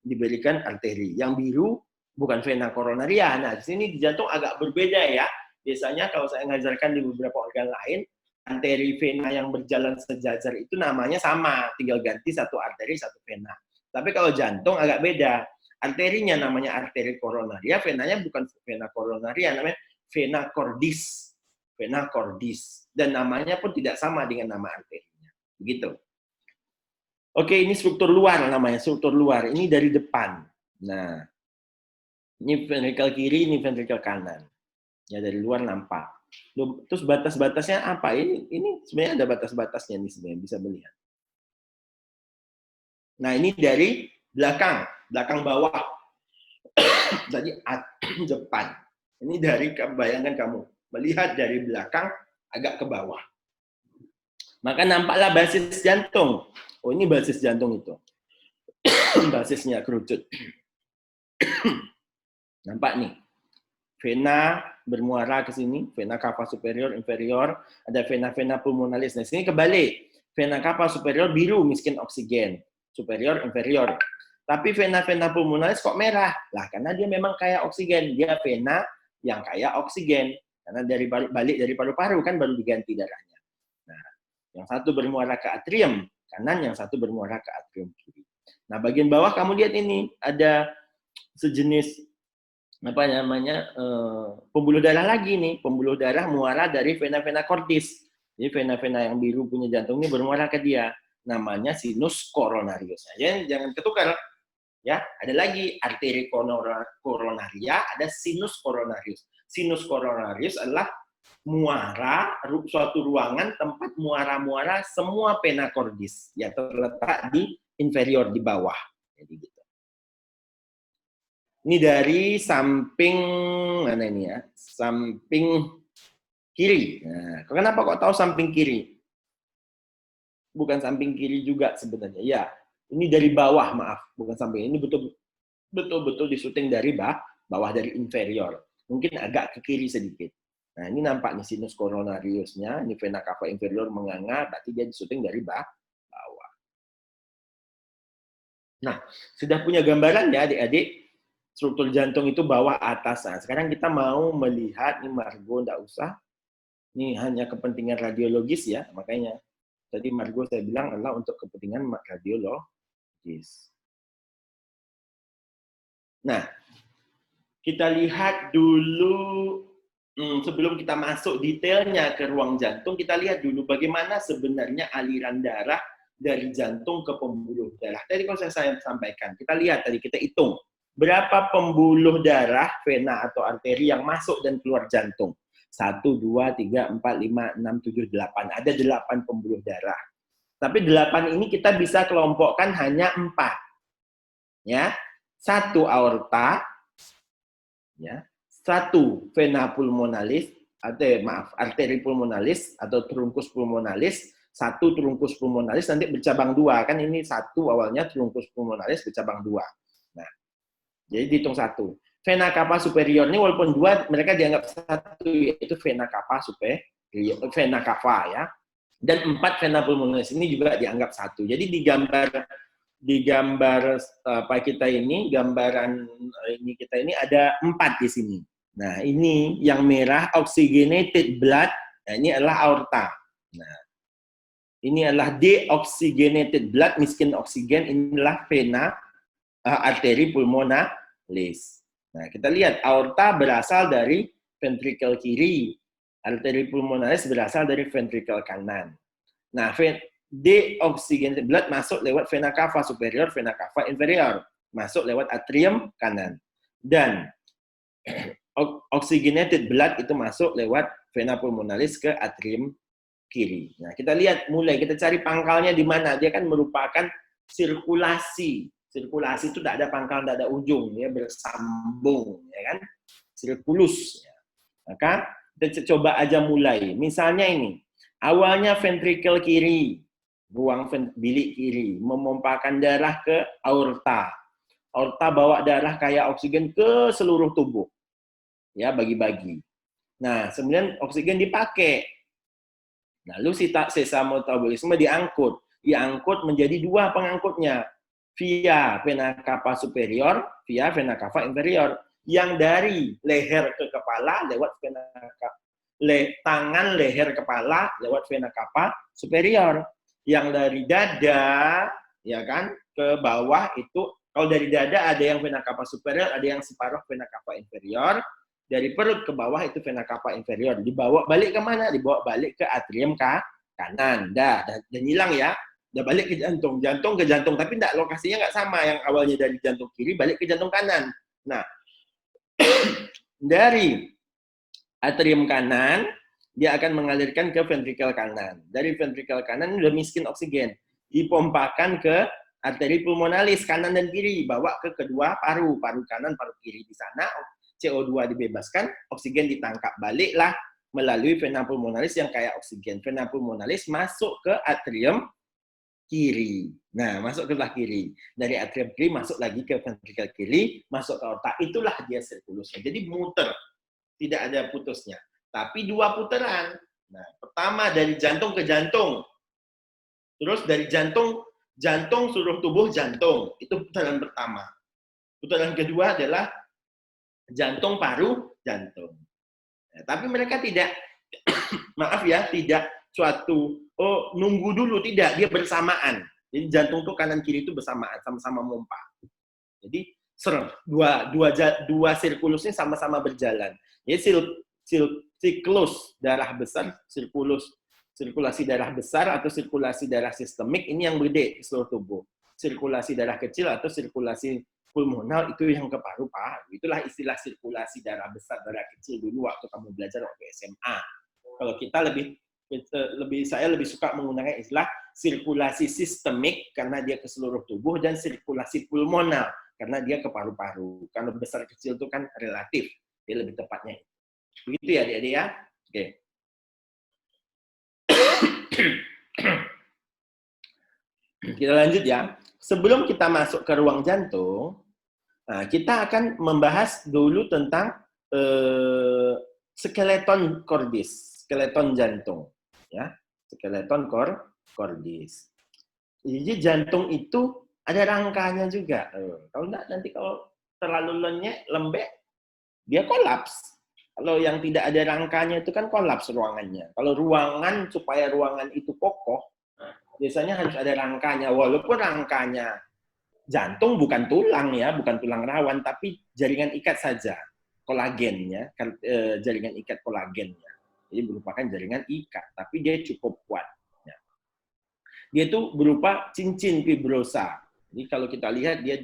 diberikan arteri. Yang biru bukan vena koronaria. Nah, di sini di jantung agak berbeda ya. Biasanya kalau saya ngajarkan di beberapa organ lain, arteri vena yang berjalan sejajar itu namanya sama, tinggal ganti satu arteri, satu vena. Tapi kalau jantung agak beda. Arterinya namanya arteri koronaria, venanya bukan vena koronaria, namanya vena cordis. vena cordis, dan namanya pun tidak sama dengan nama arterinya. Begitu. Oke, ini struktur luar namanya, struktur luar. Ini dari depan. Nah, ini ventrikel kiri, ini ventrikel kanan. Ya, dari luar nampak. Terus batas-batasnya apa? Ini sebenarnya ada batas-batasnya nih sebenarnya, bisa melihat. Nah, ini dari belakang bawah. Tadi depan. Ini dari, bayangkan kamu, melihat dari belakang agak ke bawah. Maka nampaklah basis jantung. Oh, ini basis jantung itu. Basisnya kerucut. Nampak nih. Vena bermuara ke sini, vena cava superior, inferior, ada vena pulmonalis. Nah, sini kebalik. Vena cava superior biru, miskin oksigen. Superior, inferior. Tapi vena pulmonalis kok merah? Lah, karena dia memang kaya oksigen. Dia vena yang kaya oksigen. Karena dari balik dari paru-paru kan baru diganti darahnya. Nah, yang satu bermuara ke atrium kanan, yang satu bermuara ke atrium kiri. Nah, bagian bawah kamu lihat ini ada sejenis apa namanya pembuluh darah lagi nih, pembuluh darah muara dari vena cordis. Jadi vena yang biru punya jantung ini bermuara ke dia, namanya sinus coronarius. Nah, jangan ketukar ya. Ada lagi arteri coronaria, ada sinus coronarius. Sinus coronarius adalah muara suatu ruangan tempat muara-muara semua vena cordis yang terletak di inferior di bawah. Jadi gitu. Ini dari samping mana ini ya? Samping kiri. Nah, kenapa kok tahu samping kiri? Bukan samping kiri juga sebenarnya. Ya, ini dari bawah, maaf, bukan samping. Ini betul-betul disuting dari bawah dari inferior. Mungkin agak ke kiri sedikit. Nah, ini nampak nih sinus coronariusnya, ini vena cava inferior menganga, berarti dia disuting dari bawah. Nah, sudah punya gambaran ya adik-adik? Struktur jantung itu bawah atas. Nah, sekarang kita mau melihat, ini Margo enggak usah. Ini hanya kepentingan radiologis ya, makanya tadi Margo saya bilang adalah untuk kepentingan radiologis. Nah, kita lihat dulu sebelum kita masuk detailnya ke ruang jantung, kita lihat dulu bagaimana sebenarnya aliran darah dari jantung ke pembuluh darah. Tadi kalau saya sampaikan, kita lihat tadi, kita hitung berapa pembuluh darah, vena atau arteri yang masuk dan keluar jantung. 1, 2, 3, 4, 5, 6, 7, 8. Ada 8 pembuluh darah. Tapi 8 ini kita bisa kelompokkan hanya 4. Ya. 1 aorta, ya. 1 vena pulmonalis, arteri pulmonalis atau trunkus pulmonalis, 1 trunkus pulmonalis nanti bercabang 2. Kan ini 1 awalnya trunkus pulmonalis bercabang 2. Nah, jadi dihitung 1. Vena cava superior ini walaupun 2, mereka dianggap 1, yaitu vena cava superior, vena cava ya. Dan 4 vena pulmonalis ini juga dianggap 1. Jadi di gambar apa kita ini, gambaran ini kita ini ada 4 di sini. Nah, ini yang merah oxygenated blood, nah ini adalah aorta. Nah, ini adalah deoxygenated blood, miskin oksigen, inilah vena arteri pulmonalis. Nah, kita lihat aorta berasal dari ventrikel kiri, arteri pulmonalis berasal dari ventrikel kanan. Nah, deoxygenated blood masuk lewat vena cava superior, vena cava inferior, masuk lewat atrium kanan. Dan oxygenated blood itu masuk lewat vena pulmonalis ke atrium kiri. Nah, kita lihat mulai, kita cari pangkalnya di mana. Dia kan merupakan sirkulasi. Sirkulasi itu tidak ada pangkal, tidak ada ujung, dia bersambung, ya kan? Sirkulus. Maka kita coba aja mulai. Misalnya ini, awalnya ventrikel kiri, ruang bilik kiri, memompakan darah ke aorta. Aorta bawa darah kaya oksigen ke seluruh tubuh. Ya, bagi-bagi. Nah, kemudian oksigen dipakai. Lalu sisa metabolisme diangkut menjadi 2 pengangkutnya. Via vena cava superior, via vena cava inferior. Yang dari leher ke kepala lewat vena cava, tangan leher kepala lewat vena cava superior. Yang dari dada, ya kan, ke bawah itu, kalau dari dada ada yang vena cava superior, ada yang separuh vena cava inferior. Dari perut ke bawah itu vena cava inferior. Dibawa balik ke mana? Dibawa balik ke atrium kanan. Dan hilang ya. Udah balik ke jantung. Jantung ke jantung. Tapi enggak, lokasinya nggak sama. Yang awalnya dari jantung kiri, balik ke jantung kanan. Nah, dari atrium kanan, dia akan mengalirkan ke ventrikel kanan. Dari ventrikel kanan udah miskin oksigen. Dipompakan ke arteri pulmonalis kanan dan kiri. Bawa ke kedua paru. Paru kanan, paru kiri. Di sana CO2 dibebaskan, oksigen ditangkap baliklah melalui vena pulmonalis yang kayak oksigen. Vena pulmonalis masuk ke atrium kiri. Nah, masuk ke sebelah kiri. Dari atrium kiri masuk lagi ke ventrikel kiri, masuk ke otak. Itulah dia sirkulusnya. Jadi muter. Tidak ada putusnya. Tapi dua putaran. Nah, pertama dari jantung ke jantung. Terus dari jantung seluruh tubuh jantung. Itu putaran pertama. Putaran kedua adalah jantung, paru, jantung. Nah, tapi mereka tidak, maaf ya, tidak suatu, nunggu dulu, tidak, dia bersamaan. Jadi jantung tuh kanan kiri itu bersamaan, sama-sama mompa. Jadi dua sirkulusnya sama-sama berjalan. Jadi siklus darah besar, sirkulasi darah besar atau sirkulasi darah sistemik ini yang gede di seluruh tubuh. Sirkulasi darah kecil atau sirkulasi pulmonal itu yang ke paru-paru. Itulah istilah sirkulasi darah besar, darah kecil dulu waktu kamu belajar waktu SMA. Kalau kita saya lebih suka menggunakan istilah sirkulasi sistemik karena dia ke seluruh tubuh dan sirkulasi pulmonal karena dia ke paru-paru. Karena besar kecil itu kan relatif, dia lebih tepatnya. Begitu ya adik-adik ya. Oke. Kita lanjut ya. Sebelum kita masuk ke ruang jantung, nah, kita akan membahas dulu tentang skeleton cordis, skeleton jantung, ya, skeleton cordis. Jadi jantung itu ada rangkanya juga. Kalau enggak nanti kalau terlalu lembek, dia kolaps. Kalau yang tidak ada rangkanya itu kan kolaps ruangannya. Kalau ruangan supaya ruangan itu kokoh, biasanya harus ada rangkanya. Walaupun rangkanya jantung bukan tulang ya, bukan tulang rawan, tapi jaringan ikat saja, kolagennya, jaringan ikat kolagennya. Jadi merupakan jaringan ikat, tapi dia cukup kuat. Ya. Dia itu berupa cincin fibrosa. Jadi kalau kita lihat dia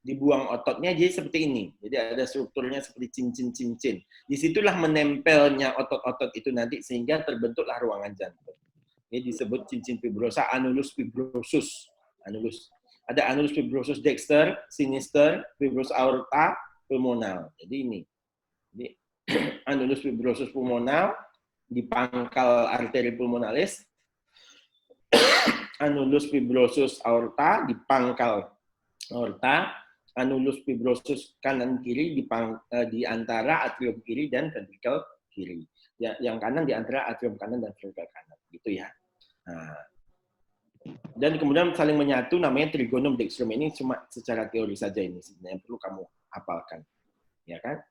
dibuang ototnya jadi seperti ini. Jadi ada strukturnya seperti cincin-cincin. Disitulah menempelnya otot-otot itu nanti sehingga terbentuklah ruangan jantung. Ini disebut cincin fibrosa, annulus fibrosus. Ada annulus fibrosus dexter, sinister, fibrosus aorta, pulmonal. Jadi ini. Jadi annulus fibrosus pulmonal di pangkal arteri pulmonalis. Annulus fibrosus aorta di pangkal aorta. Annulus fibrosus kanan kiri di antara atrium kiri dan ventrikel kiri. Yang kanan di antara atrium kanan dan ventrikel kanan. Gitu ya. Nah, dan kemudian saling menyatu namanya trigonum dextrum. Ini cuma secara teori saja ini sebenarnya perlu kamu hafalkan. Ya kan?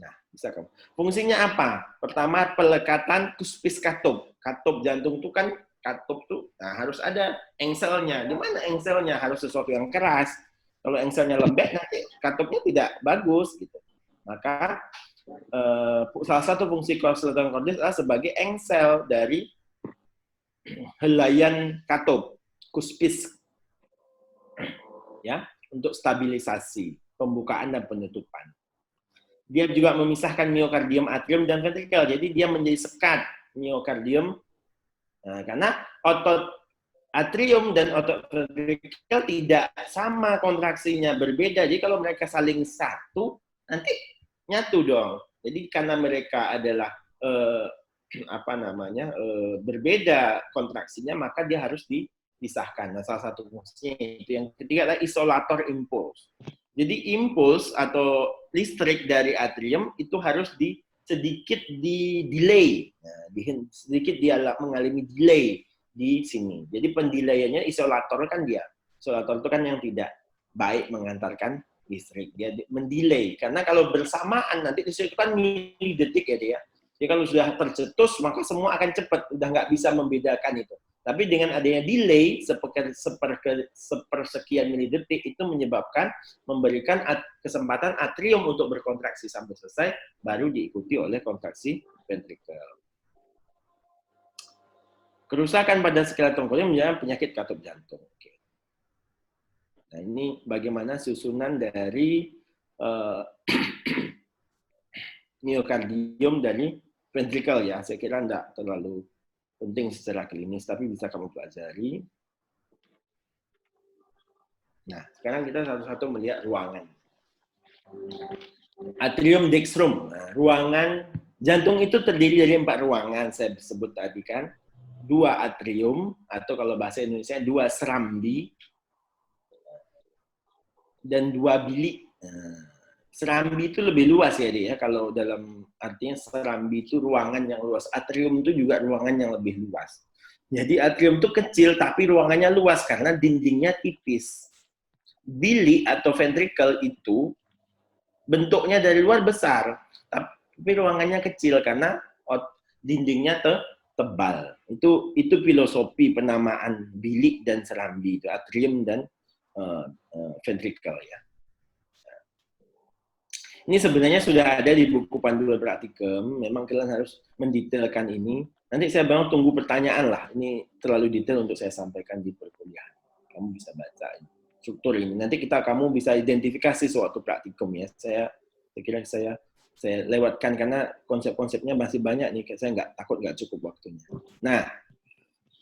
Nah, bisa kamu. Fungsinya apa? Pertama, pelekatan cuspis katup. Katup jantung itu kan katup tuh harus ada engselnya. Di mana engselnya? Harus sesuatu yang keras. Kalau engselnya lembek nanti katupnya tidak bagus gitu. Maka salah satu fungsi skeleton cordis adalah sebagai engsel dari helaian katup, cuspis, ya, untuk stabilisasi, pembukaan dan penutupan. Dia juga memisahkan miokardium, atrium, dan ventrikel. Jadi dia menjadi sekat miokardium, karena otot atrium dan otot ventrikel tidak sama kontraksinya, berbeda. Jadi kalau mereka saling satu, nanti nyatu dong. Jadi karena mereka adalah berbeda kontraksinya, maka dia harus dipisahkan. Nah, salah satu fungsinya itu. Yang ketiga adalah isolator impuls. Jadi impuls atau listrik dari atrium itu harus sedikit di-delay. Nah, sedikit dia mengalami delay di sini. Jadi pendelayannya isolator kan dia. Isolator itu kan yang tidak baik mengantarkan listrik. Dia mendelay. Karena kalau bersamaan nanti listrik itu kan milidetik ya dia. Jadi kalau sudah tercetus, maka semua akan cepat. Udah nggak bisa membedakan itu. Tapi dengan adanya delay sepersekian milidetik itu menyebabkan memberikan kesempatan atrium untuk berkontraksi sampai selesai, baru diikuti oleh kontraksi ventrikel. Kerusakan pada skeleton kolit menyebabkan penyakit katup jantung. Oke. Nah, ini bagaimana susunan dari miokardium dari ventrikel ya. Saya kira enggak terlalu penting secara klinis, tapi bisa kamu pelajari. Nah, sekarang kita satu-satu melihat ruangan. Atrium dextrum. Nah, ruangan jantung itu terdiri dari 4 ruangan, saya sebut tadi kan. 2 atrium, atau kalau bahasa Indonesia 2 serambi, dan 2 bilik. Nah, serambi itu lebih luas ya dia, kalau dalam artinya serambi itu ruangan yang luas. Atrium itu juga ruangan yang lebih luas. Jadi atrium itu kecil tapi ruangannya luas karena dindingnya tipis. Bilik atau ventricle itu bentuknya dari luar besar, tapi ruangannya kecil karena dindingnya tebal. Itu filosofi penamaan bilik dan serambi itu, atrium dan ventricle ya. Ini sebenarnya sudah ada di buku panduan praktikum, memang kalian harus mendetailkan ini. Nanti saya bilang tunggu pertanyaan lah, ini terlalu detail untuk saya sampaikan di perkuliahan. Kamu bisa baca struktur ini. Nanti kamu bisa identifikasi suatu praktikum ya. Saya kira saya lewatkan karena konsep-konsepnya masih banyak nih, saya takut nggak cukup waktunya. Nah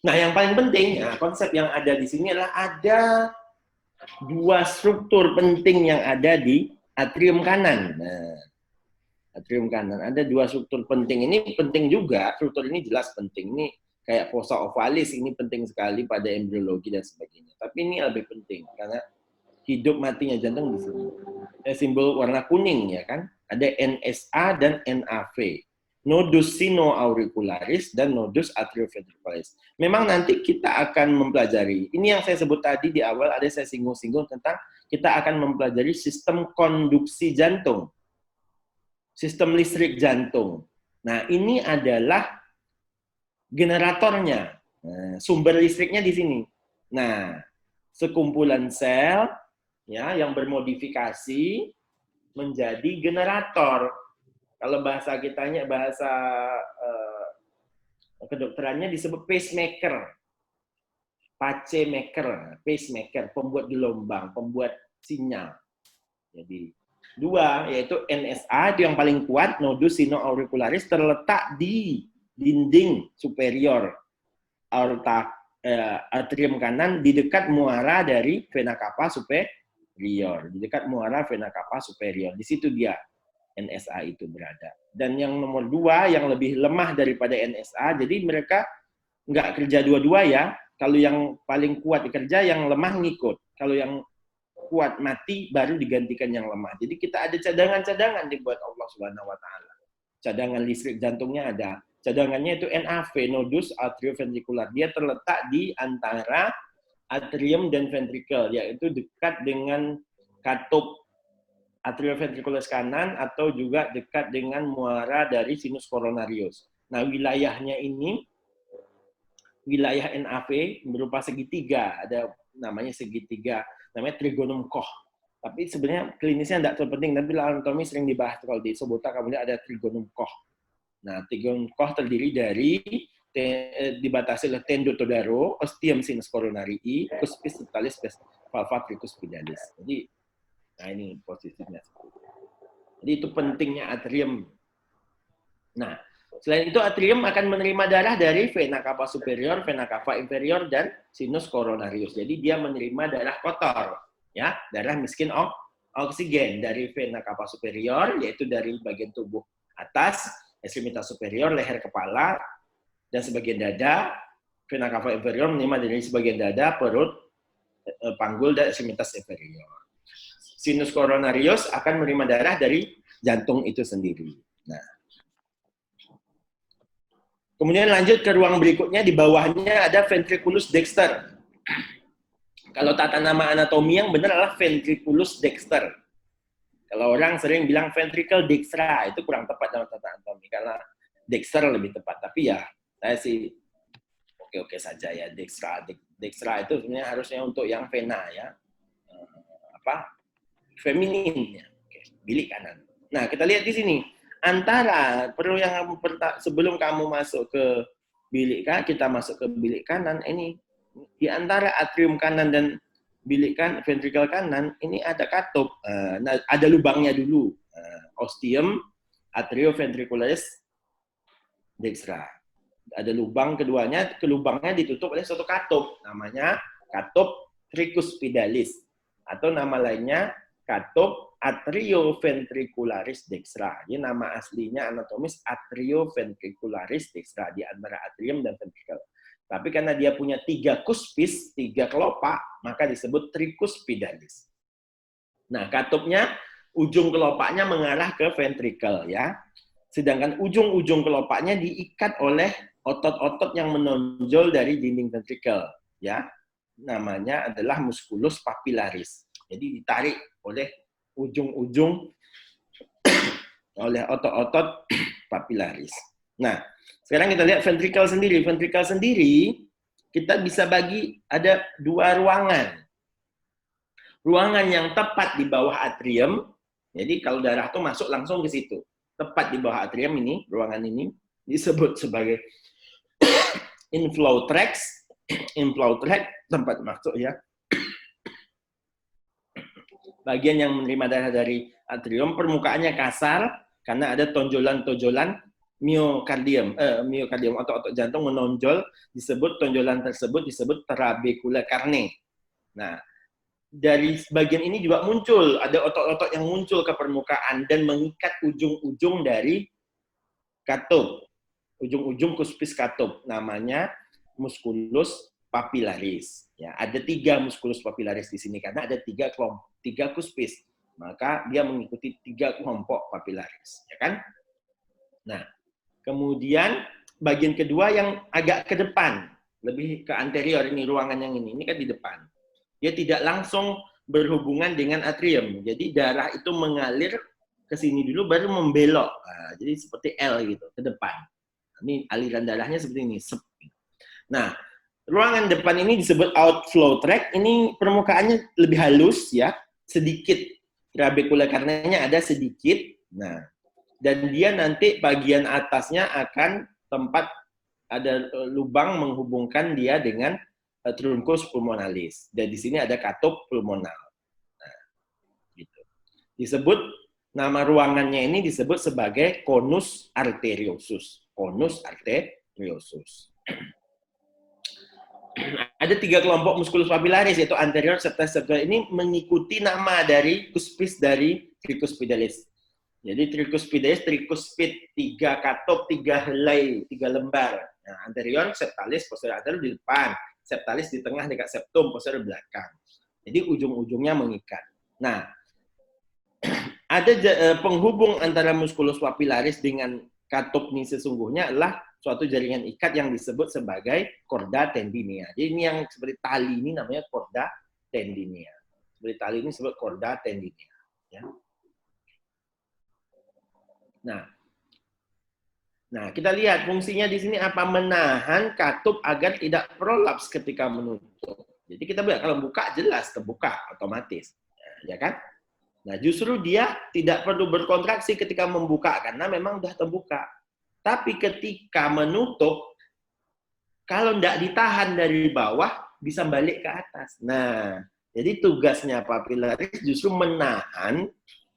yang paling penting, konsep yang ada di sini adalah ada 2 struktur penting yang ada di atrium kanan. Nah, atrium kanan ada 2 struktur penting. Ini penting juga, struktur ini jelas penting. Ini kayak fossa ovalis, ini penting sekali pada embriologi dan sebagainya. Tapi ini lebih penting karena hidup matinya jantung di sini. Simbol warna kuning ya kan. Ada NSA dan NAV. Nodus sinoauricularis dan nodus atrioventriculis. Memang nanti kita akan mempelajari. Ini yang saya sebut tadi di awal, ada saya singgung-singgung tentang kita akan mempelajari sistem konduksi jantung. Sistem listrik jantung. Nah, ini adalah generatornya. Nah, sumber listriknya di sini. Nah, sekumpulan sel ya yang bermodifikasi menjadi generator. Kalau bahasa kitanya, bahasa kedokterannya disebut pacemaker. Pacemaker, pembuat gelombang, pembuat sinyal. Jadi 2 yaitu NSA itu yang paling kuat, nodus sinoauricularis, terletak di dinding superior aorta atrium kanan di dekat muara dari vena cava superior, di dekat muara vena cava superior. Di situ dia NSA itu berada. Dan yang nomor 2 yang lebih lemah daripada NSA, jadi mereka nggak kerja dua-dua ya. Kalau yang paling kuat dikerja, yang lemah ngikut. Kalau yang kuat mati, baru digantikan yang lemah. Jadi kita ada cadangan-cadangan dibuat Allah Subhanahu wa Ta'ala. Cadangan listrik jantungnya ada. Cadangannya itu NAV, nodus atrioventricular. Dia terletak di antara atrium dan ventricle, yaitu dekat dengan katup atrioventriculus kanan atau juga dekat dengan muara dari sinus coronarius. Nah, wilayahnya ini, wilayah NAV berupa segitiga, ada namanya segitiga, namanya trigonum Koch. Tapi sebenarnya klinisnya tidak terpenting, tapi anatomi sering dibahas. Kalau di Sobota kamu lihat ada trigonum Koch. Nah, trigonum Koch terdiri dari dibatasi oleh tendotodaro, ostium sinus coronarii, cuspis septalis, valva tricuspidalis. Jadi nah ini posisinya. Jadi itu pentingnya atrium. Nah, selain itu atrium akan menerima darah dari vena cava superior, vena cava inferior, dan sinus coronarius. Jadi dia menerima darah kotor, ya, darah miskin oksigen dari vena cava superior, yaitu dari bagian tubuh atas, ekstremitas superior, leher kepala, dan sebagian dada. Vena cava inferior menerima dari sebagian dada, perut, panggul, dan ekstremitas inferior. Sinus coronarius akan menerima darah dari jantung itu sendiri. Nah, kemudian lanjut ke ruang berikutnya, di bawahnya ada ventriculus dexter. Kalau tata nama anatomi yang benar adalah ventriculus dexter. Kalau orang sering bilang ventricle dextra, itu kurang tepat dalam tata anatomi, karena dexter lebih tepat. Tapi ya, saya sih oke-oke saja ya. Dextra itu sebenarnya harusnya untuk yang vena ya. Feminin ya. Bilik kanan. Nah, kita lihat di sini. Antara perlu yang sebelum kamu masuk ke bilik kanan, kita masuk ke bilik kanan, ini di antara atrium kanan dan bilik ventrikel kanan ini ada katup. Nah, ada lubangnya dulu. Ostium atrioventricularis dextra. Ada lubang keduanya, lubangnya ditutup oleh suatu katup, namanya katup tricuspidalis atau nama lainnya katup atrioventricularis dextra. Ini nama aslinya anatomis atrioventricularis dextra di antara atrium dan ventrikel. Tapi karena dia punya 3 cuspis, 3 kelopak, maka disebut tricuspidalis. Nah, katupnya ujung kelopaknya mengarah ke ventrikel ya. Sedangkan ujung-ujung kelopaknya diikat oleh otot-otot yang menonjol dari dinding ventrikel ya. Namanya adalah musculus papillaris. Jadi ditarik oleh ujung-ujung oleh otot-otot papillaris. Nah, sekarang kita lihat ventrikel sendiri. Ventrikel sendiri kita bisa bagi ada 2 ruangan. Ruangan yang tepat di bawah atrium. Jadi kalau darah itu masuk langsung ke situ. Tepat di bawah atrium ini, ruangan ini disebut sebagai inflow tract, tempat masuk ya. Bagian yang menerima darah dari atrium, permukaannya kasar karena ada tonjolan-tonjolan miokardium, otot-otot jantung menonjol, tonjolan tersebut disebut trabecula carne. Nah, dari bagian ini juga muncul, ada otot-otot yang muncul ke permukaan dan mengikat ujung-ujung dari katup, ujung-ujung cuspis katup, namanya musculus papillaris. Ya, ada 3 musculus papillaris di sini karena ada 3 cuspis, maka dia mengikuti 3 kelompok papillaris, ya kan? Nah, kemudian bagian kedua yang agak ke depan, lebih ke anterior ini ruangan yang ini kan di depan. Dia tidak langsung berhubungan dengan atrium. Jadi darah itu mengalir ke sini dulu baru membelok. Nah, jadi seperti L gitu, ke depan. Ini aliran darahnya seperti ini. Nah, ruangan depan ini disebut outflow tract. Ini permukaannya lebih halus ya, sedikit trabecula carne-nya ada sedikit. Nah, dan dia nanti bagian atasnya akan tempat ada lubang menghubungkan dia dengan truncus pulmonalis. Dan di sini ada katup pulmonal. Nah, gitu. Disebut nama ruangannya ini disebut sebagai conus arteriosus. Conus arteriosus. Ada 3 kelompok musculus papillaris yaitu anterior, septal, ini mengikuti nama dari cuspis dari tricuspidalis. Jadi tricuspidalis, tricuspid, 3 katup, 3 helai, 3 lembar. Nah, anterior, septalis, posterior anterior di depan. Septalis di tengah dekat septum, posterior belakang. Jadi ujung-ujungnya mengikat. Nah, ada penghubung antara musculus papillaris dengan katup ini sesungguhnya adalah suatu jaringan ikat yang disebut sebagai chorda tendinea. Jadi ini yang seperti tali ini namanya chorda tendinea. Seperti tali ini disebut chorda tendinea. Ya. Nah, kita lihat fungsinya di sini apa, menahan katup agar tidak prolaps ketika menutup. Jadi kita lihat kalau buka jelas terbuka otomatis, ya kan? Nah, justru dia tidak perlu berkontraksi ketika membuka karena memang sudah terbuka. Tapi ketika menutup, kalau tidak ditahan dari bawah bisa balik ke atas. Nah, jadi tugasnya papillaris justru menahan.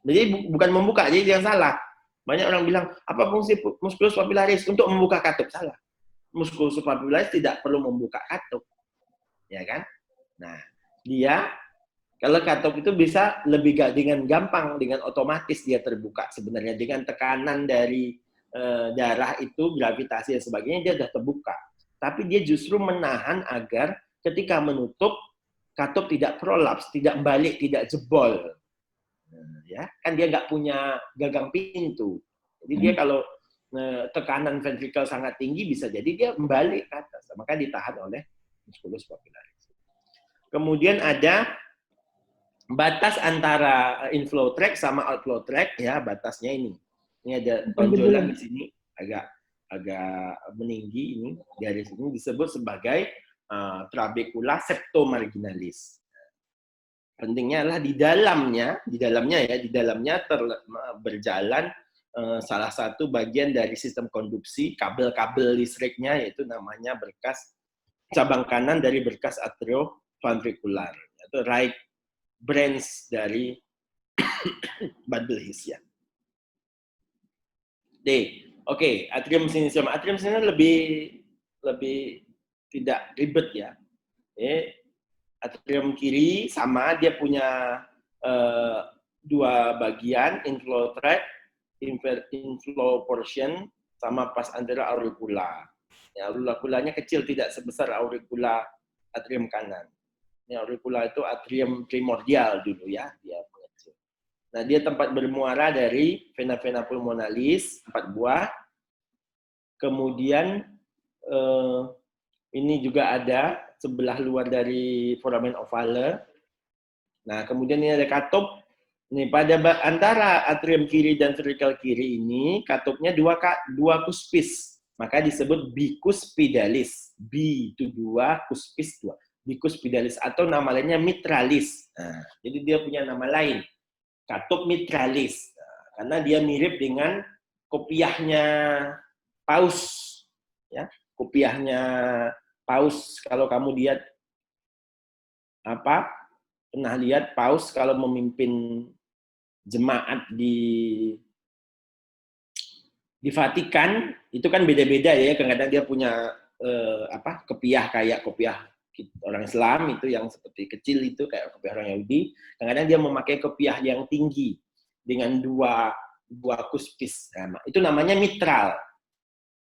Jadi bukan membuka, jadi jangan salah. Banyak orang bilang, apa fungsi musculus papillaris? Untuk membuka katup. Salah. Musculus papillaris tidak perlu membuka katup. Ya kan? Nah, dia, kalau katup itu bisa lebih dengan gampang, dengan otomatis dia terbuka. Sebenarnya dengan tekanan dari darah itu, gravitasi dan sebagainya, dia sudah terbuka. Tapi dia justru menahan agar ketika menutup, katup tidak prolaps, tidak balik, tidak jebol. Ya kan dia nggak punya gagang pintu, jadi dia kalau tekanan ventrikel sangat tinggi bisa jadi dia membalik ke atas, maka ditahan oleh musculus papillaris. Kemudian ada batas antara inflow tract sama outflow tract ya, batasnya ini ada tonjolan di sini agak agak meninggi ini, garis ini disebut sebagai trabecula septomarginalis. Pentingnya adalah di dalamnya berjalan salah satu bagian dari sistem konduksi kabel-kabel listriknya, yaitu namanya berkas cabang kanan dari berkas atrioventrikular, atau right branch dari bundle Hisian. D. Oke, atrium sinisium. Atrium sinisium lebih tidak ribet ya. Atrium kiri sama, dia punya dua bagian, inflow tract, inflow portion, sama pas antara auricula. Ya, auriculanya kecil, tidak sebesar auricula atrium kanan. Ini auricula itu atrium primordial dulu ya, dia mengecil. Nah, dia tempat bermuara dari vena-vena pulmonalis 4 buah. Kemudian ini juga ada sebelah luar dari foramen ovale. Nah, kemudian ini ada katup. Nih, pada antara atrium kiri dan ventrikel kiri ini, katupnya dua kuspis. Maka disebut bicuspidalis. B itu 2, kuspis 2. Bicuspidalis, atau nama lainnya mitralis. Nah, jadi dia punya nama lain. Katup mitralis. Nah, karena dia mirip dengan kopiahnya paus. Ya, kopiahnya paus, kalau kamu lihat pernah lihat paus kalau memimpin jemaat di Vatikan, itu kan beda-beda ya, kadang-kadang dia punya kopiah kayak kopiah orang Islam itu yang seperti kecil itu kayak kopiah orang Yahudi, kadang-kadang dia memakai kopiah yang tinggi dengan dua kuspis. Nah, itu namanya mitral.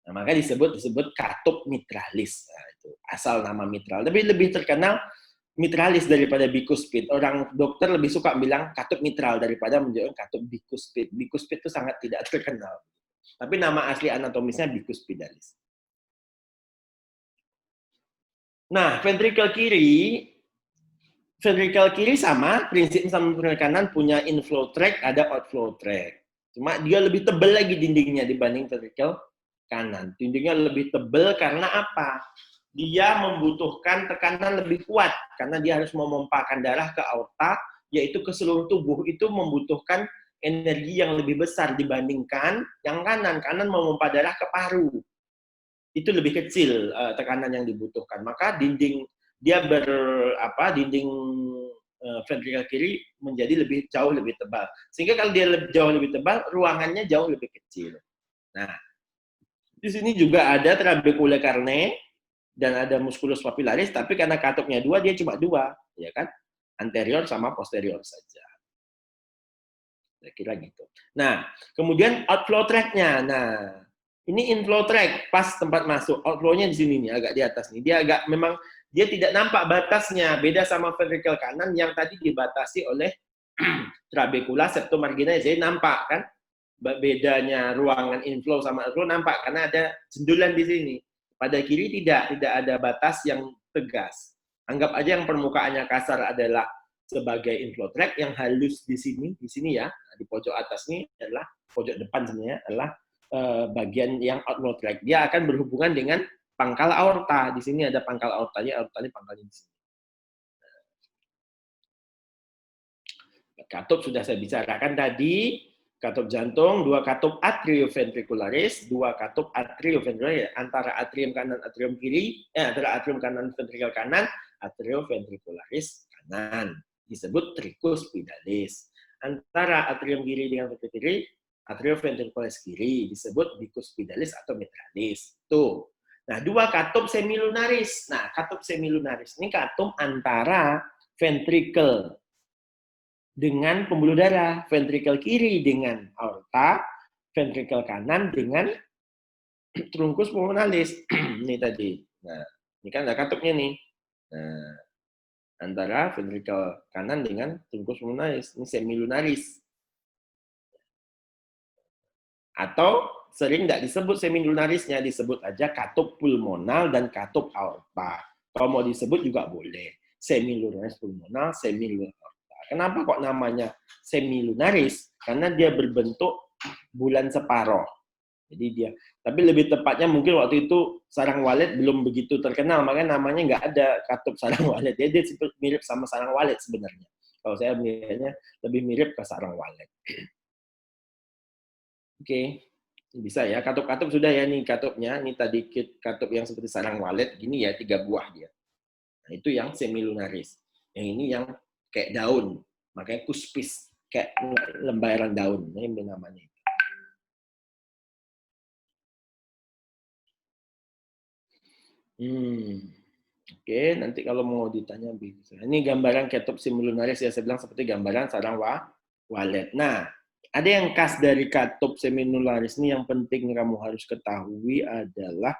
Nah, maka disebut katup mitralis. Nah, itu asal nama mitral. Tapi lebih terkenal mitralis daripada bicuspid. Orang dokter lebih suka bilang katup mitral daripada menjadi katup bicuspid. Bicuspid itu sangat tidak terkenal. Tapi nama asli anatomisnya bicuspidalis. Nah, ventrikel kiri sama, prinsip sama ventrikel kanan punya inflow tract, ada outflow tract. Cuma dia lebih tebal lagi dindingnya dibanding ventrikel kanan. Dindingnya lebih tebal karena apa? Dia membutuhkan tekanan lebih kuat karena dia harus memompakan darah ke aorta, yaitu ke seluruh tubuh. Itu membutuhkan energi yang lebih besar dibandingkan yang kanan. Kanan memompa darah ke paru. Itu lebih kecil tekanan yang dibutuhkan. Maka dinding ventrikel kiri menjadi jauh lebih tebal. Sehingga kalau dia jauh lebih tebal, ruangannya jauh lebih kecil. Nah, di sini juga ada trabecula carneae dan ada musculus papillaris, tapi karena katupnya 2, dia cuma 2, ya kan? Anterior sama posterior saja. Saya kira gitu. Nah, kemudian outflow tract-nya. Nah, ini inflow tract, pas tempat masuk. Outflow-nya di sini nih, agak di atas nih. Dia tidak nampak batasnya, beda sama ventrikel kanan yang tadi dibatasi oleh trabecula septomarginalis. Jadi nampak kan? Bedanya ruangan inflow sama outflow nampak karena ada jendulan di sini. Pada kiri tidak ada batas yang tegas. Anggap aja yang permukaannya kasar adalah sebagai inflow tract, yang halus di sini ya, di pojok atas ini adalah pojok depan sebenarnya adalah bagian yang outflow tract. Dia akan berhubungan dengan pangkal aorta. Di sini ada pangkal aortanya pangkalnya di sini. Katup sudah saya bicarakan tadi. Katup jantung, 2 katup atrioventricularis, 2 katup atrioventricularis, antara atrium kanan, atrium kiri, antara atrium kanan, ventrikel kanan, atrioventricularis kanan. Disebut tricuspidalis. Antara atrium kiri dengan ventrikel kiri, atrioventricularis kiri, disebut bicuspidalis atau mitralis. Tuh. Nah, 2 katup semilunaris. Nah, katup semilunaris ini katup antara ventrikel dengan pembuluh darah, ventrikel kiri dengan aorta, ventrikel kanan dengan trunkus pulmonalis. Ini tadi. Nah, ini kan ada katupnya nih. Nah, antara ventrikel kanan dengan trunkus pulmonalis. Ini semilunaris. Atau sering tidak disebut semilunarisnya, disebut aja katup pulmonal dan katup aorta. Kalau mau disebut juga boleh. Semilunaris pulmonal, semilunaris aorta. Kenapa kok namanya semilunaris? Karena dia berbentuk bulan separoh. Jadi dia, tapi lebih tepatnya mungkin waktu itu sarang walet belum begitu terkenal, makanya namanya nggak ada katup sarang walet. Dia mirip sama sarang walet sebenarnya. Kalau saya melihatnya lebih mirip ke sarang walet. Oke, bisa ya. Katup-katup sudah ya nih katupnya. Ini tadi katup yang seperti sarang walet, gini ya 3 buah dia. Nah, itu yang semilunaris. Yang ini yang kayak daun, makanya kuspis, kayak lembaran daun. Ini namanya. Oke, nanti kalau mau ditanya bisa. Ini gambaran katup semilunaris ya, saya bilang seperti gambaran sarang walet. Nah, ada yang khas dari katup semilunaris ini yang penting kamu harus ketahui adalah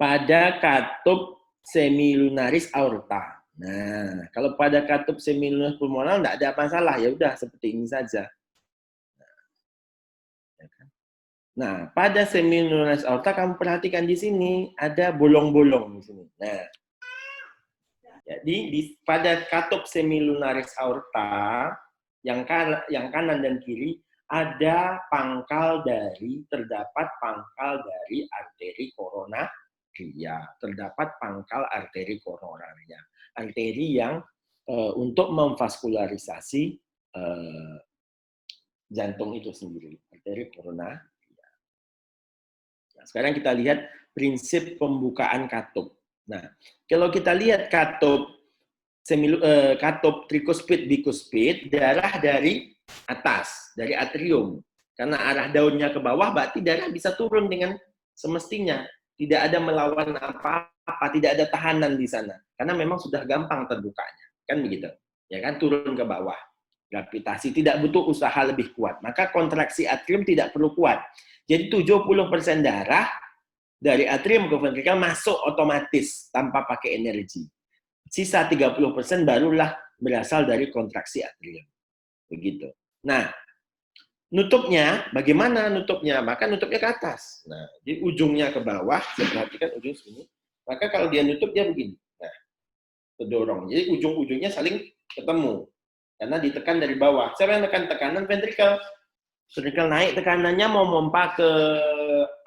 pada katup semilunaris aorta. Nah, kalau pada katup semilunaris pulmonar enggak ada masalah, ya udah seperti ini saja. Nah, pada semilunaris aorta kamu perhatikan di sini ada bolong-bolong di sini. Nah, jadi pada katup semilunaris aorta yang kanan dan kiri ada terdapat pangkal dari arteri koronaria, terdapat pangkal arteri koronaria, arteri yang untuk memvaskularisasi jantung itu sendiri, arteri koronaria. Nah, sekarang kita lihat prinsip pembukaan katup. Nah, kalau kita lihat katup trikuspid bikuspid, darah dari atas, dari atrium. Karena arah daunnya ke bawah, berarti darah bisa turun dengan semestinya. Tidak ada melawan apa-apa, tidak ada tahanan di sana. Karena memang sudah gampang terbukanya. Kan begitu. Ya kan, turun ke bawah. Gravitasi tidak butuh usaha lebih kuat. Maka kontraksi atrium tidak perlu kuat. Jadi 70% darah dari atrium ke ventrikel masuk otomatis tanpa pakai energi. Sisa 30% barulah berasal dari kontraksi atrium. Begitu. Nah, nutupnya, bagaimana nutupnya? Maka nutupnya ke atas. Nah, di ujungnya ke bawah, saya perhatikan ujung sini. Maka kalau dia nutup, dia begini. Nah, terdorong. Jadi ujung-ujungnya saling ketemu. Karena ditekan dari bawah. Siapa yang tekan tekanan? Ventrikel. Ventrikel naik tekanannya mau memompa ke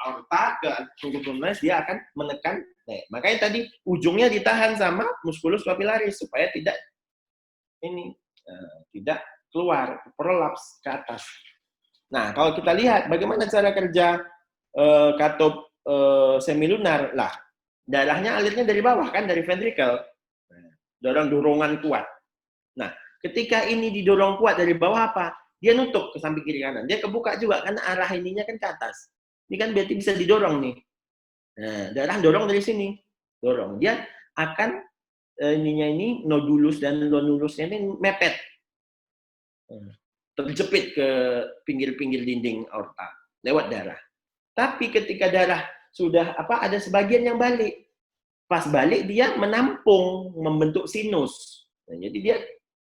aorta, ke pulmonaris, dia akan menekan. Nah, makanya tadi ujungnya ditahan sama musculus papillaris supaya tidak tidak keluar, prolaps ke atas. Nah, kalau kita lihat bagaimana cara kerja katup semilunar, lah darahnya alirnya dari bawah kan, dari ventrikel. Dorongan kuat. Nah, ketika ini didorong kuat dari bawah apa? Dia nutup ke samping kiri kanan. Dia kebuka juga karena arah ininya kan ke atas. Ini kan berarti bisa didorong nih. Nah, darah dorong dari sini. Dorong. Dia akan ini nodulus dan nodulusnya ini mepet. Terjepit ke pinggir-pinggir dinding aorta lewat darah. Tapi ketika darah sudah ada sebagian yang balik. Pas balik dia menampung, membentuk sinus. Nah, jadi dia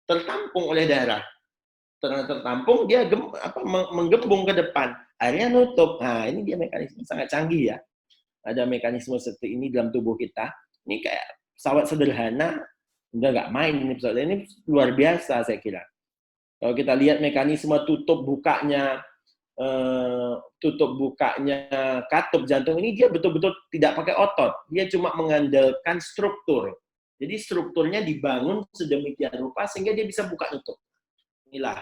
tertampung oleh darah. Tertampung, dia menggembung ke depan. Akhirnya nutup. Nah, ini dia mekanisme sangat canggih ya. Ada mekanisme seperti ini dalam tubuh kita. Ini kayak pesawat sederhana, udah nggak main ini pesawat. Ini luar biasa saya kira. Kalau kita lihat mekanisme tutup bukanya katup jantung ini, dia betul-betul tidak pakai otot. Dia cuma mengandalkan struktur. Jadi strukturnya dibangun sedemikian rupa sehingga dia bisa buka tutup. Inilah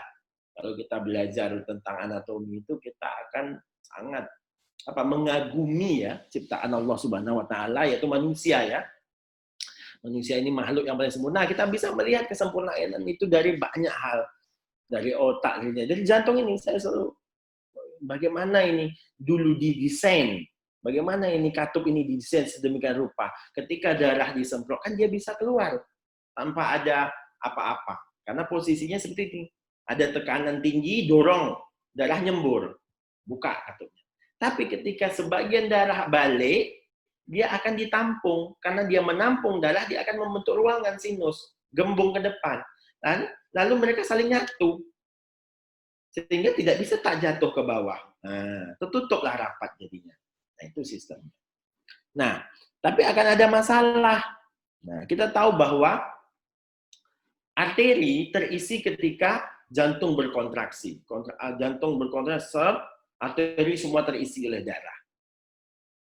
kalau kita belajar tentang anatomi itu kita akan sangat mengagumi ya ciptaan Allah Subhanahu wa taala, yaitu manusia ya. Manusia ini makhluk yang paling sempurna. Kita bisa melihat kesempurnaan itu dari banyak hal. Dari otak. Jadi jantung ini saya selalu bagaimana ini dulu didesain. Bagaimana ini katup ini didesain sedemikian rupa. Ketika darah disemprotkan dia bisa keluar tanpa ada apa-apa. Karena posisinya seperti ini. Ada tekanan tinggi, dorong, darah nyembur, buka katupnya. Tapi ketika sebagian darah balik, dia akan ditampung. Karena dia menampung darah, dia akan membentuk ruangan sinus, gembung ke depan. Lalu mereka saling nyatu. Sehingga tidak bisa tak jatuh ke bawah. Nah, tertutuplah rapat jadinya. Nah, itu sistemnya. Nah, tapi akan ada masalah. Nah, kita tahu bahwa arteri terisi ketika jantung berkontraksi. Jantung berkontraksi, arteri semua terisi oleh darah.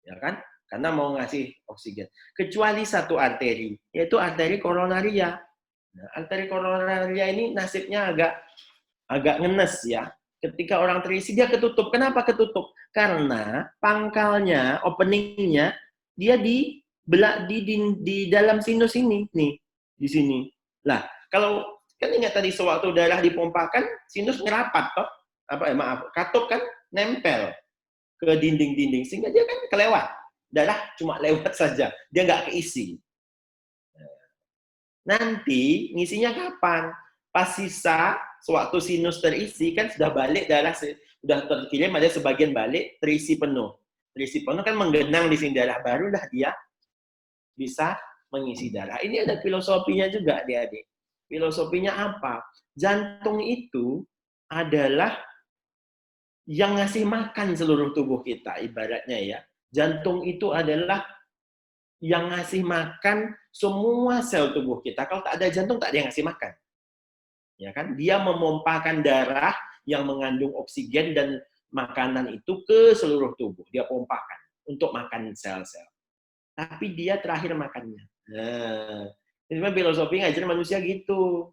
Ya kan? Karena mau ngasih oksigen. Kecuali satu arteri, yaitu arteri koronaria. Nah, arteri koronaria ini nasibnya agak ngenes ya. Ketika orang terisi dia ketutup. Kenapa ketutup? Karena pangkalnya, openingnya dia di dalam sinus ini nih, di sini. Lah, kalau kan ingat tadi sewaktu darah dipompakan, sinus ngerapat toh. Katup kan nempel ke dinding-dinding sehingga dia kan kelewat. Darah cuma lewat saja, dia nggak keisi. Nanti ngisinya kapan? Pas sisa, sewaktu sinus terisi, kan sudah balik darah, sudah terkirim, ada sebagian balik, terisi penuh. Terisi penuh kan menggenang di sini darah, barulah dia bisa mengisi darah. Ini ada filosofinya juga, adik-adik. Filosofinya apa? Jantung itu adalah yang ngasih makan seluruh tubuh kita, ibaratnya ya. Jantung itu adalah yang ngasih makan semua sel tubuh kita. Kalau tak ada jantung, tak ada yang ngasih makan. Ya kan? Dia memompakan darah yang mengandung oksigen dan makanan itu ke seluruh tubuh. Dia pompakan untuk makan sel-sel. Tapi dia terakhir makannya. Nah, ini filosofi ngajar manusia gitu.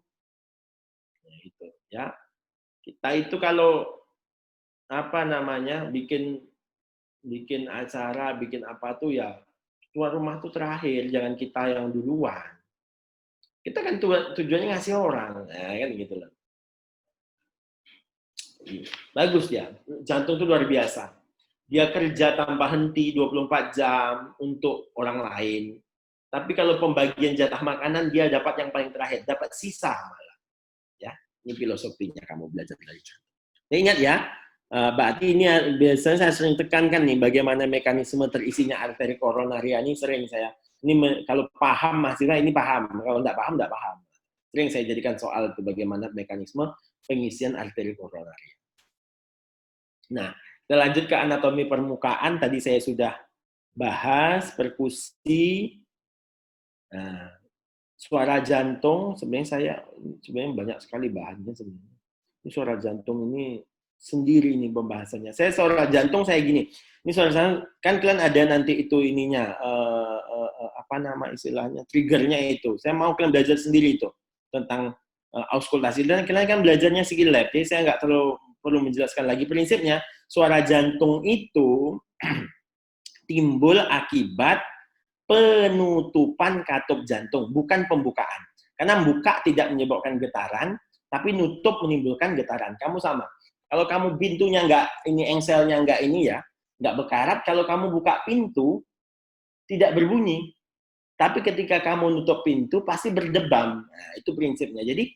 Nah, itu ya. Kita itu kalau bikin acara, bikin apa tuh ya tuan rumah tuh terakhir, jangan kita yang duluan. Kita kan tujuannya ngasih orang, nah, kan gitu loh. Bagus ya, jantung itu luar biasa. Dia kerja tanpa henti 24 jam untuk orang lain. Tapi kalau pembagian jatah makanan dia dapat yang paling terakhir, dapat sisa malah. Ya, ini filosofinya kamu belajar dari jantung. Nah, ingat ya, berarti ini biasanya saya sering tekankan nih bagaimana mekanisme terisinya arteri koronaria ini sering saya. Ini kalau paham mahasiswa ini paham, kalau tidak paham. Sering saya jadikan soal itu bagaimana mekanisme pengisian arteri koronaria. Nah, kita lanjut ke anatomi permukaan. Tadi saya sudah bahas perkusi. Nah, suara jantung sebenarnya banyak sekali bahannya sebenarnya. Ini suara jantung ini sendiri ini pembahasannya. Saya suara jantung saya gini. Ini suara jantung kan kalian ada nanti itu ininya apa nama istilahnya triggernya itu. Saya mau kalian belajar sendiri itu tentang auskultasi dan kalian kan belajarnya skill lab. Jadi saya nggak terlalu perlu menjelaskan lagi prinsipnya. Suara jantung itu timbul akibat penutupan katup jantung, bukan pembukaan. Karena buka tidak menyebabkan getaran, tapi nutup menimbulkan getaran. Kamu sama. Kalau kamu pintunya nggak, ini engselnya nggak ini ya, nggak berkarat. Kalau kamu buka pintu, tidak berbunyi. Tapi ketika kamu nutup pintu, pasti berdebam. Nah, itu prinsipnya. Jadi,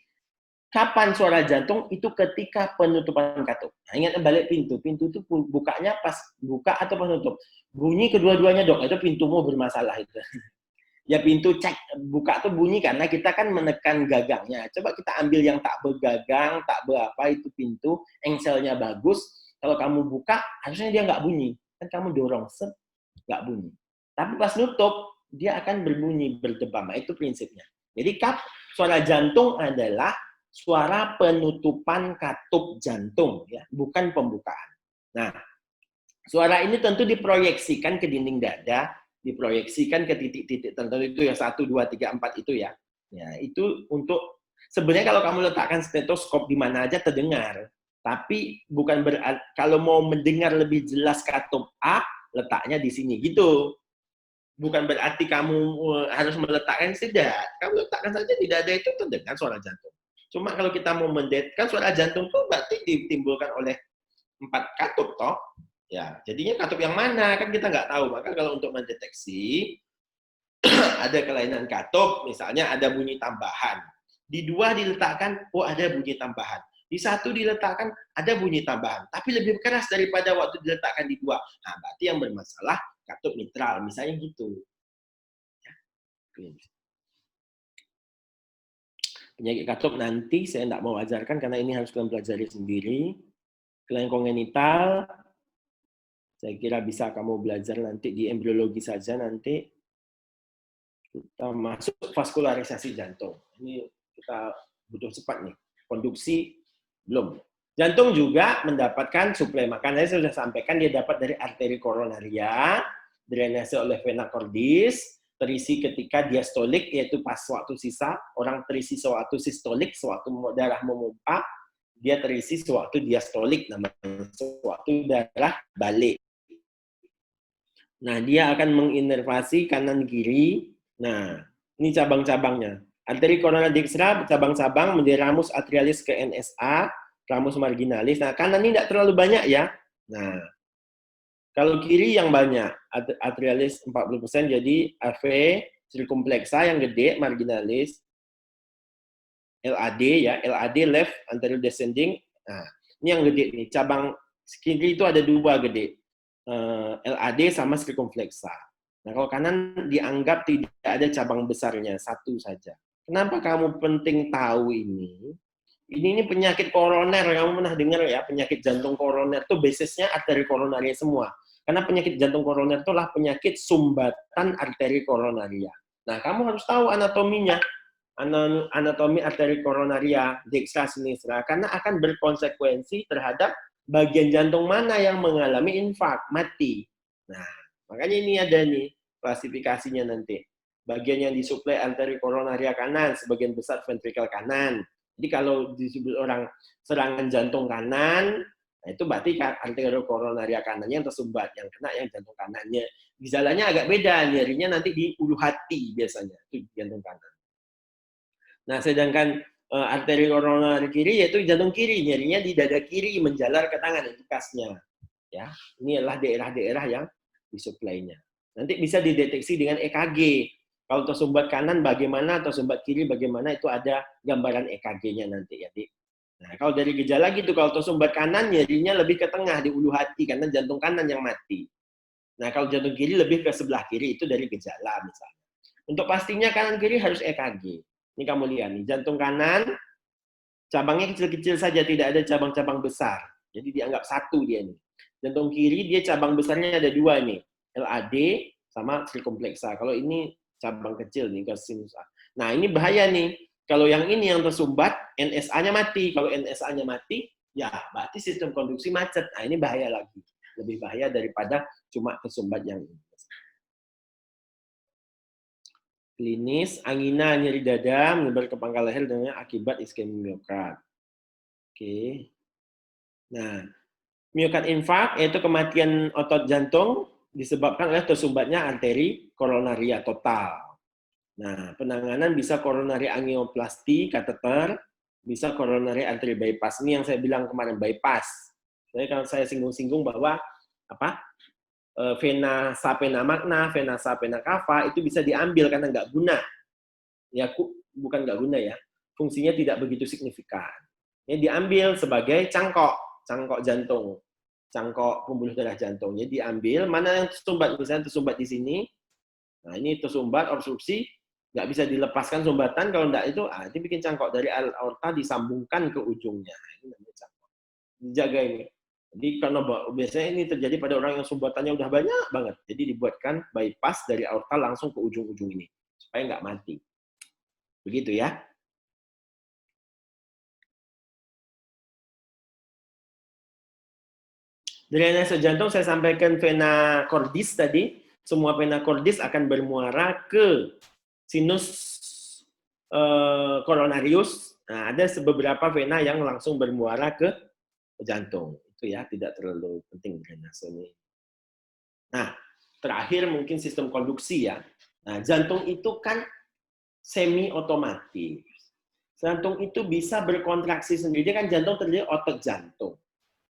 kapan suara jantung? Itu ketika penutupan katup. Nah, ingat balik pintu. Pintu itu bukanya pas buka atau pas nutup. Bunyi kedua-duanya dong. Itu pintumu bermasalah itu. Ya pintu cek buka tuh bunyi karena kita kan menekan gagangnya. Coba kita ambil yang tak bergagang, tak berapa itu pintu, engselnya bagus. Kalau kamu buka, harusnya dia nggak bunyi. Kan kamu dorong, set, nggak bunyi. Tapi pas nutup, dia akan berbunyi, berdebam. Nah, itu prinsipnya. Jadi suara jantung adalah suara penutupan katup jantung, ya, bukan pembukaan. Nah, suara ini tentu diproyeksikan ke dinding dada, diproyeksikan ke titik-titik tertentu itu ya 1, 2, 3, 4 itu ya. Ya, itu untuk sebenarnya kalau kamu letakkan stetoskop di mana aja terdengar. Tapi bukan berarti kalau mau mendengar lebih jelas katup A, letaknya di sini gitu. Bukan berarti kamu harus meletakkan tidak. Kamu letakkan saja di dada itu terdengar suara jantung. Cuma kalau kita mau mendetekan suara jantung itu berarti ditimbulkan oleh 4 katup toh. Ya, jadinya katup yang mana kan kita nggak tahu. Maka kalau untuk mendeteksi ada kelainan katup, misalnya ada bunyi tambahan. Di 2 diletakkan, oh ada bunyi tambahan. Di 1 diletakkan, ada bunyi tambahan. Tapi lebih keras daripada waktu diletakkan di 2. Nah, berarti yang bermasalah katup mitral, misalnya gitu. Penyakit katup nanti saya tidak mau ajarkan karena ini harus kalian pelajari sendiri. Kelainan kongenital, saya kira bisa kamu belajar nanti di embriologi saja nanti. Kita masuk vaskularisasi jantung. Ini kita butuh cepat nih. Konduksi belum. Jantung juga mendapatkan suplai makan. Saya sudah sampaikan dia dapat dari arteri koronaria, drainase oleh vena cordis, terisi ketika diastolik, yaitu pas waktu sisa, orang terisi sewaktu sistolik, sewaktu darah memumpah, dia terisi sewaktu diastolik, namanya sewaktu darah balik. Nah, dia akan menginervasi kanan kiri. Nah, ini cabang-cabangnya. Arteri koronaria dextra, cabang-cabang menjadi ramus atrialis ke NSA, ramus marginalis. Nah, kanan ini tidak terlalu banyak ya. Nah, kalau kiri yang banyak, atrialis 40%, jadi AV, circumflexa yang gede, marginalis, LAD ya, LAD left anterior descending. Nah, ini yang gede nih. Cabang kiri itu ada dua gede. LAD sama circumflexa. Nah, kalau kanan dianggap tidak ada cabang besarnya, satu saja. Kenapa kamu penting tahu ini? Ini penyakit koroner, kamu pernah dengar ya, penyakit jantung koroner itu basisnya arteri koronaria semua. Karena penyakit jantung koroner itulah penyakit sumbatan arteri koronaria. Nah, kamu harus tahu anatominya, anatomi arteri koronaria dextra sinistra, karena akan berkonsekuensi terhadap bagian jantung mana yang mengalami infark, mati. Nah, makanya ini ada nih klasifikasinya nanti. Bagian yang disuplai arteri koronaria kanan, sebagian besar ventrikel kanan. Jadi kalau disebut orang serangan jantung kanan, nah itu berarti arteri koronaria kanannya yang tersumbat, yang kena yang jantung kanannya. Gejalanya agak beda, nyerinya nanti di ulu hati biasanya, itu jantung kanan. Nah, sedangkan arteri koronaria kiri yaitu jantung kiri, nyerinya di dada kiri menjalar ke tangan, itu kasnya. Ya, ini adalah daerah-daerah yang disuplainya. Nanti bisa dideteksi dengan EKG. Kalau tersumbat kanan bagaimana, tersumbat kiri bagaimana, itu ada gambaran EKG-nya nanti ya, Dik. Nah, kalau dari gejala gitu, kalau tersumbat kanan nyerinya lebih ke tengah di ulu hati karena jantung kanan yang mati. Nah, kalau jantung kiri lebih ke sebelah kiri, itu dari gejala misalnya. Untuk pastinya kanan kiri harus EKG. Ini kamu lihat nih, jantung kanan cabangnya kecil-kecil saja, tidak ada cabang-cabang besar. Jadi dianggap satu dia nih. Jantung kiri dia cabang besarnya ada dua nih, LAD sama circumflexa. Kalau ini cabang kecil nih, sinusa. Nah, ini bahaya nih. Kalau yang ini yang tersumbat, NSA-nya mati. Kalau NSA-nya mati, ya berarti sistem konduksi macet. Nah, ini bahaya lagi. Lebih bahaya daripada cuma tersumbat yang ini. Klinis, angina, nyeri dada, menyebar ke pangkal leher dengan akibat iskemia miokard. Oke. Nah, miokard infark yaitu kematian otot jantung disebabkan oleh tersumbatnya arteri koronaria total. Nah, penanganan bisa koronari angioplasti, kateter, bisa koronari arteri bypass. Ini yang saya bilang kemarin, bypass. Jadi kalau saya singgung-singgung bahwa apa? Vena sapena magna, vena sapena cava itu bisa diambil karena nggak guna. Ya, bukan nggak guna ya. Fungsinya tidak begitu signifikan. Ini diambil sebagai cangkok jantung. Cangkok pembuluh darah jantung. Jadi diambil, mana yang tersumbat, misalnya tersumbat di sini. Nah, ini tersumbat, obstruksi, nggak bisa dilepaskan sumbatan, kalau nggak itu, itu bikin cangkok dari aorta disambungkan ke ujungnya. Ini namanya cangkok. Dijaga ini. Jadi karena biasanya ini terjadi pada orang yang sumbatannya udah banyak banget. Jadi dibuatkan bypass dari aorta langsung ke ujung-ujung ini. Supaya nggak mati. Begitu ya. Drainase jantung saya sampaikan vena cordis tadi. Semua vena cordis akan bermuara ke sinus coronarius. Nah, ada beberapa vena yang langsung bermuara ke jantung. Itu ya, tidak terlalu penting drainase ini. Nah, terakhir mungkin sistem konduksi ya. Nah, jantung itu kan semi otomatis. Jantung itu bisa berkontraksi sendiri, kan jantung terdiri otot jantung.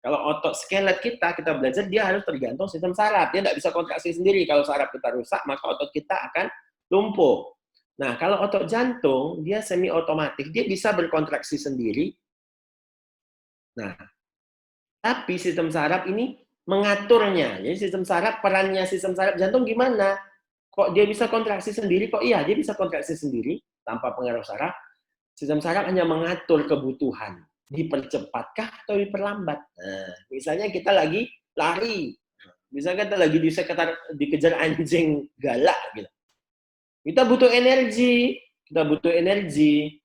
Kalau otot skelet kita belajar, dia harus tergantung sistem saraf. Dia tidak bisa kontraksi sendiri. Kalau saraf kita rusak, maka otot kita akan lumpuh. Nah, kalau otot jantung, dia semi otomatis. Dia bisa berkontraksi sendiri. Nah, tapi sistem saraf ini mengaturnya. Jadi sistem saraf, perannya sistem saraf jantung gimana? Kok dia bisa kontraksi sendiri? Kok iya, dia bisa kontraksi sendiri tanpa pengaruh saraf. Sistem saraf hanya mengatur kebutuhan. Dipercepatkah atau diperlambat? Nah, misalnya kita lagi lari. Misalnya kita lagi dikejar anjing galak. Gitu. Kita butuh energi.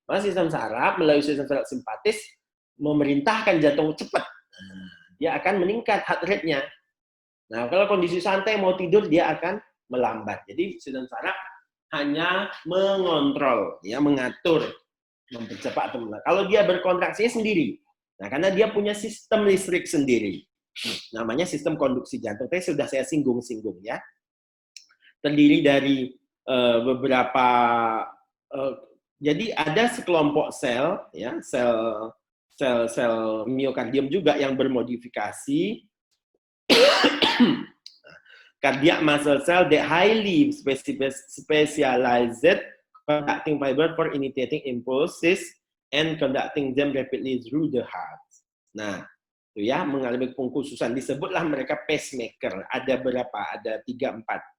Maka sistem saraf melalui sistem saraf simpatis memerintahkan jantung cepat, dia akan meningkat heart rate-nya. Nah, kalau kondisi santai mau tidur dia akan melambat. Jadi sedang saraf hanya mengontrol, ya, mengatur, mempercepat atau melambat. Kalau dia berkontraksi sendiri, nah karena dia punya sistem listrik sendiri, namanya sistem konduksi jantung. Tadi sudah saya singgung ya. Terdiri dari beberapa, jadi ada sekelompok sel, ya, sel miokardium juga yang bermodifikasi cardiac muscle cell that highly specialized conducting fiber for initiating impulses and conducting them rapidly through the heart. Nah, itu ya, mengalami pengkhususan, disebutlah mereka pacemaker. Ada berapa? Ada 3-4.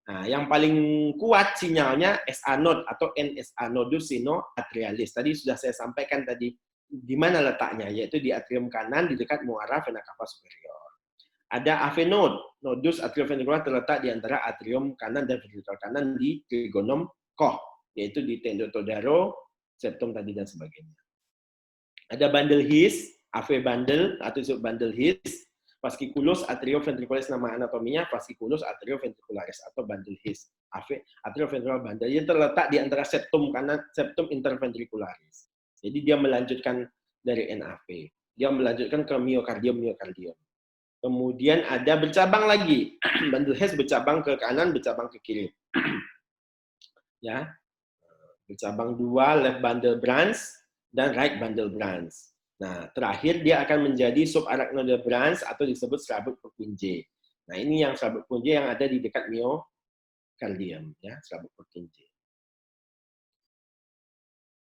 Nah, yang paling kuat sinyalnya SA node atau NSA nodus sinoatrialis. Tadi sudah saya sampaikan tadi di mana letaknya, yaitu di atrium kanan di dekat muara vena cava superior. Ada AV node, nodus atrioventricular terletak di antara atrium kanan dan ventrikel kanan di trigonum Koch, yaitu di tendotodaro, septum tadi dan sebagainya. Ada bundle His, AV bundle atau disebut bundle His, fasciculus atrioventricularis, nama anatominya fasciculus atrioventricularis atau bundle His, AV atrioventricular bundle, yang terletak di antara septum kanan, septum interventricularis. Jadi dia melanjutkan dari NAV, dia melanjutkan ke miokardium. Kemudian ada bercabang lagi, bundle His bercabang ke kanan, bercabang ke kiri. Ya, bercabang 2, left bundle branch dan right bundle branch. Nah, terakhir dia akan menjadi subarachnoidal branch atau disebut serabut Purkinje. Nah, ini yang serabut Purkinje yang ada di dekat miokardium, ya, serabut Purkinje.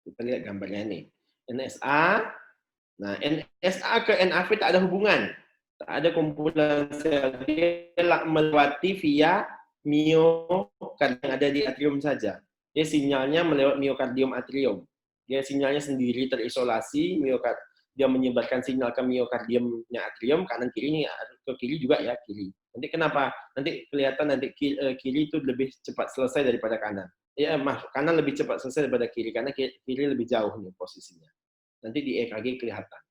Kita lihat gambarnya nih. NSA. Nah, NSA ke NAV tak ada hubungan. Tak ada kumpulan sel. Dia melewati via miokardium yang ada di atrium saja. Dia sinyalnya melewat miokardium atrium. Dia sinyalnya sendiri terisolasi, dia menyebarkan sinyal ke miokardiumnya atrium, kanan kiri, ke kiri juga ya, kiri. Nanti kenapa? Nanti kelihatan nanti kiri itu lebih cepat selesai daripada kanan. Ya, kanan lebih cepat selesai daripada kiri, karena kiri lebih jauh nih posisinya. Nanti di EKG kelihatan.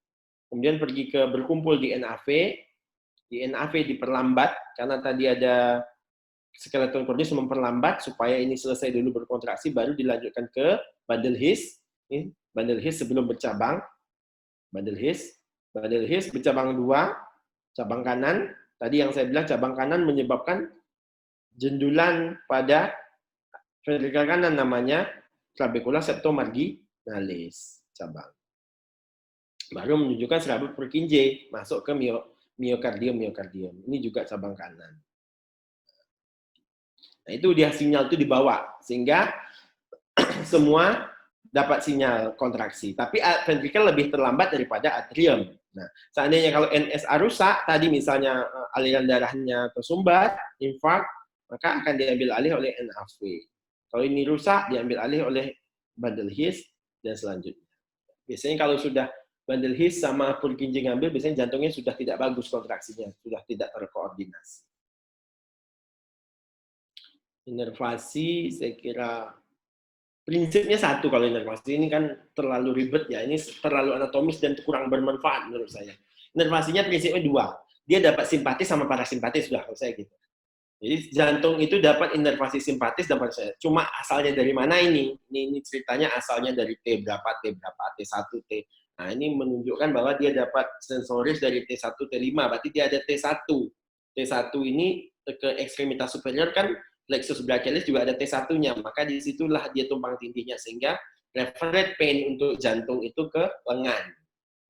Kemudian pergi ke berkumpul di NAV diperlambat, karena tadi ada skeleton corneus memperlambat supaya ini selesai dulu berkontraksi, baru dilanjutkan ke bundle His. Ini bundle His sebelum bercabang. Bundle His bercabang 2, cabang kanan. Tadi yang saya bilang cabang kanan menyebabkan jendulan pada ventrikel kanan, namanya trabecula septomarginalis, cabang. Baru menunjukkan serabut Purkinje masuk ke miokardium. Ini juga cabang kanan. Nah, itu dia sinyal itu dibawa sehingga semua dapat sinyal kontraksi, tapi ventrikel lebih terlambat daripada atrium. Nah, seandainya kalau NSA rusak, tadi misalnya aliran darahnya tersumbat, infark, maka akan diambil alih oleh NAV. Kalau ini rusak, diambil alih oleh bundle His dan selanjutnya. Biasanya kalau sudah bundle His sama Purkinje ngambil, biasanya jantungnya sudah tidak bagus kontraksinya, sudah tidak terkoordinasi. Inervasi, saya kira prinsipnya satu. Kalau inervasi ini kan terlalu ribet ya, ini terlalu anatomis dan kurang bermanfaat menurut saya. Inervasinya prinsipnya 2, dia dapat simpatis sama parasimpatis, sudah selesai gitu. Jadi jantung itu dapat inervasi simpatis dan parasimpatis. Cuma asalnya dari mana ini? Ini ceritanya asalnya dari T berapa, T1, T. Nah, ini menunjukkan bahwa dia dapat sensoris dari T1, T5, berarti dia ada T1. T1 ini ke ekstremitas superior kan, plexus brachialis juga ada T1-nya, maka disitulah dia tumpang tindihnya, sehingga referred pain untuk jantung itu ke lengan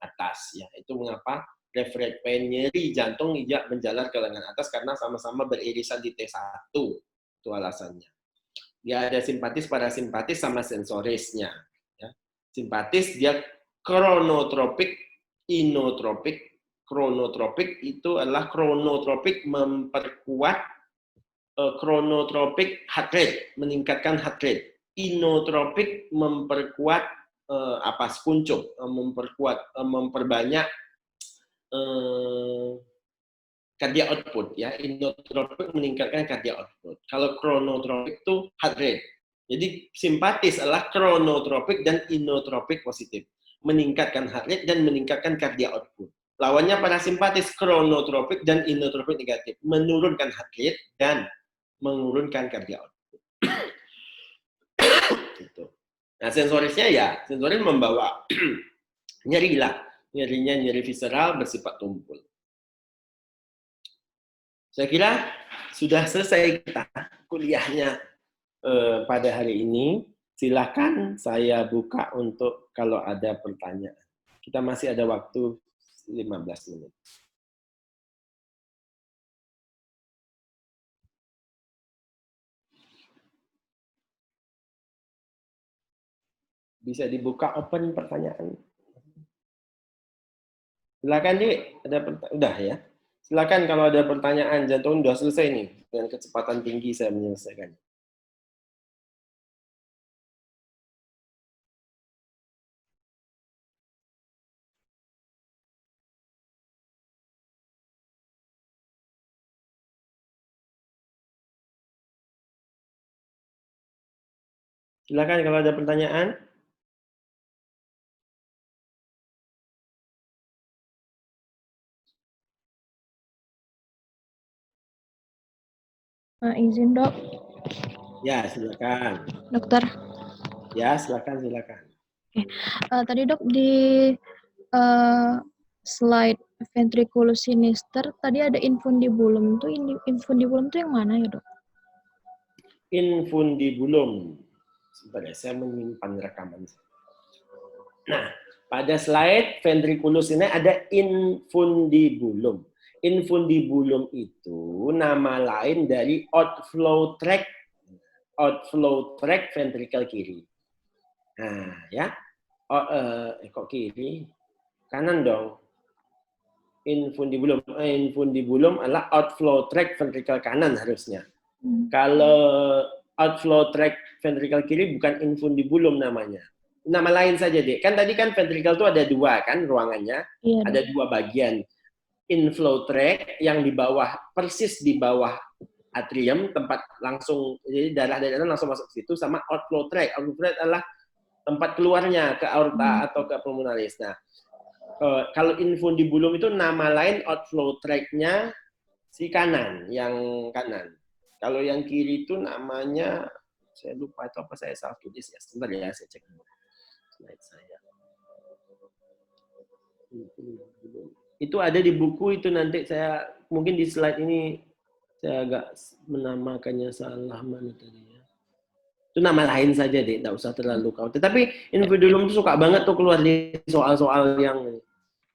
atas. Ya, itu mengapa referred pain, nyeri jantung menjalar ke lengan atas, karena sama-sama beririsan di T1. Itu alasannya. Dia ada simpatis, parasimpatis, sama sensorisnya. Ya. Simpatis dia chronotropik, inotropik. Chronotropik itu adalah chronotropik memperkuat chronotropik heart rate, meningkatkan heart rate. Inotropik memperkuat spuncuk, memperbanyak cardiac output, ya. Inotropik meningkatkan cardiac output. Kalau chronotropik itu heart rate. Jadi simpatis adalah chronotropik dan inotropik positif. meningkatkan heart rate dan meningkatkan cardiac output. Lawannya parasimpatis, chronotropik dan inotropik negatif, menurunkan heart rate dan menurunkan cardiac output. Gitu. Nah, sensorisnya ya, sensoris membawa nyeri lah, nyerinya nyeri visceral bersifat tumpul. Saya kira sudah selesai kita kuliahnya pada hari ini. Silakan saya buka untuk kalau ada pertanyaan. Kita masih ada waktu 15 menit. Bisa dibuka open pertanyaan. Silakan, Dewi. Ada udah ya. Silakan kalau ada pertanyaan. Jantung udah selesai nih. Dengan kecepatan tinggi saya menyelesaikan. Silakan kalau ada pertanyaan. Izin dok. Ya, silakan. Dokter. Ya, silakan. Oke. Tadi dok di slide ventriculus sinister tadi ada infundibulum tuh. Infundibulum tuh yang mana ya dok? Infundibulum. Sebentar ya, saya menyimpan rekaman. Nah, pada slide ventriculus ini ada infundibulum. Infundibulum itu nama lain dari outflow tract ventrikel kiri. Nah, ya. Kok kiri? Kanan dong. Infundibulum adalah outflow tract ventrikel kanan harusnya. Kalau outflow tract ventrikel kiri bukan infundibulum namanya. Nama lain saja, Dek. Kan tadi kan ventrikel itu ada dua kan ruangannya. Iya, ada dua bagian. Inflow tract yang di bawah, persis di bawah atrium, tempat langsung, jadi darah-darah langsung masuk ke situ, sama outflow tract. Outflow tract adalah tempat keluarnya ke aorta atau ke pulmonalis. Nah, kalau infundibulum itu nama lain outflow tract-nya si kanan, yang kanan. Kalau yang kiri itu namanya, saya lupa itu apa, saya salah tulis ya. Sebentar ya, saya cek dulu. Slide saya. Itu ada di buku itu, nanti saya, mungkin di slide ini, saya agak menamakannya salah mana tadi ya. Itu nama lain saja deh, nggak usah terlalu khawatir. Tapi infundibulum itu suka banget tuh keluar di soal-soal yang,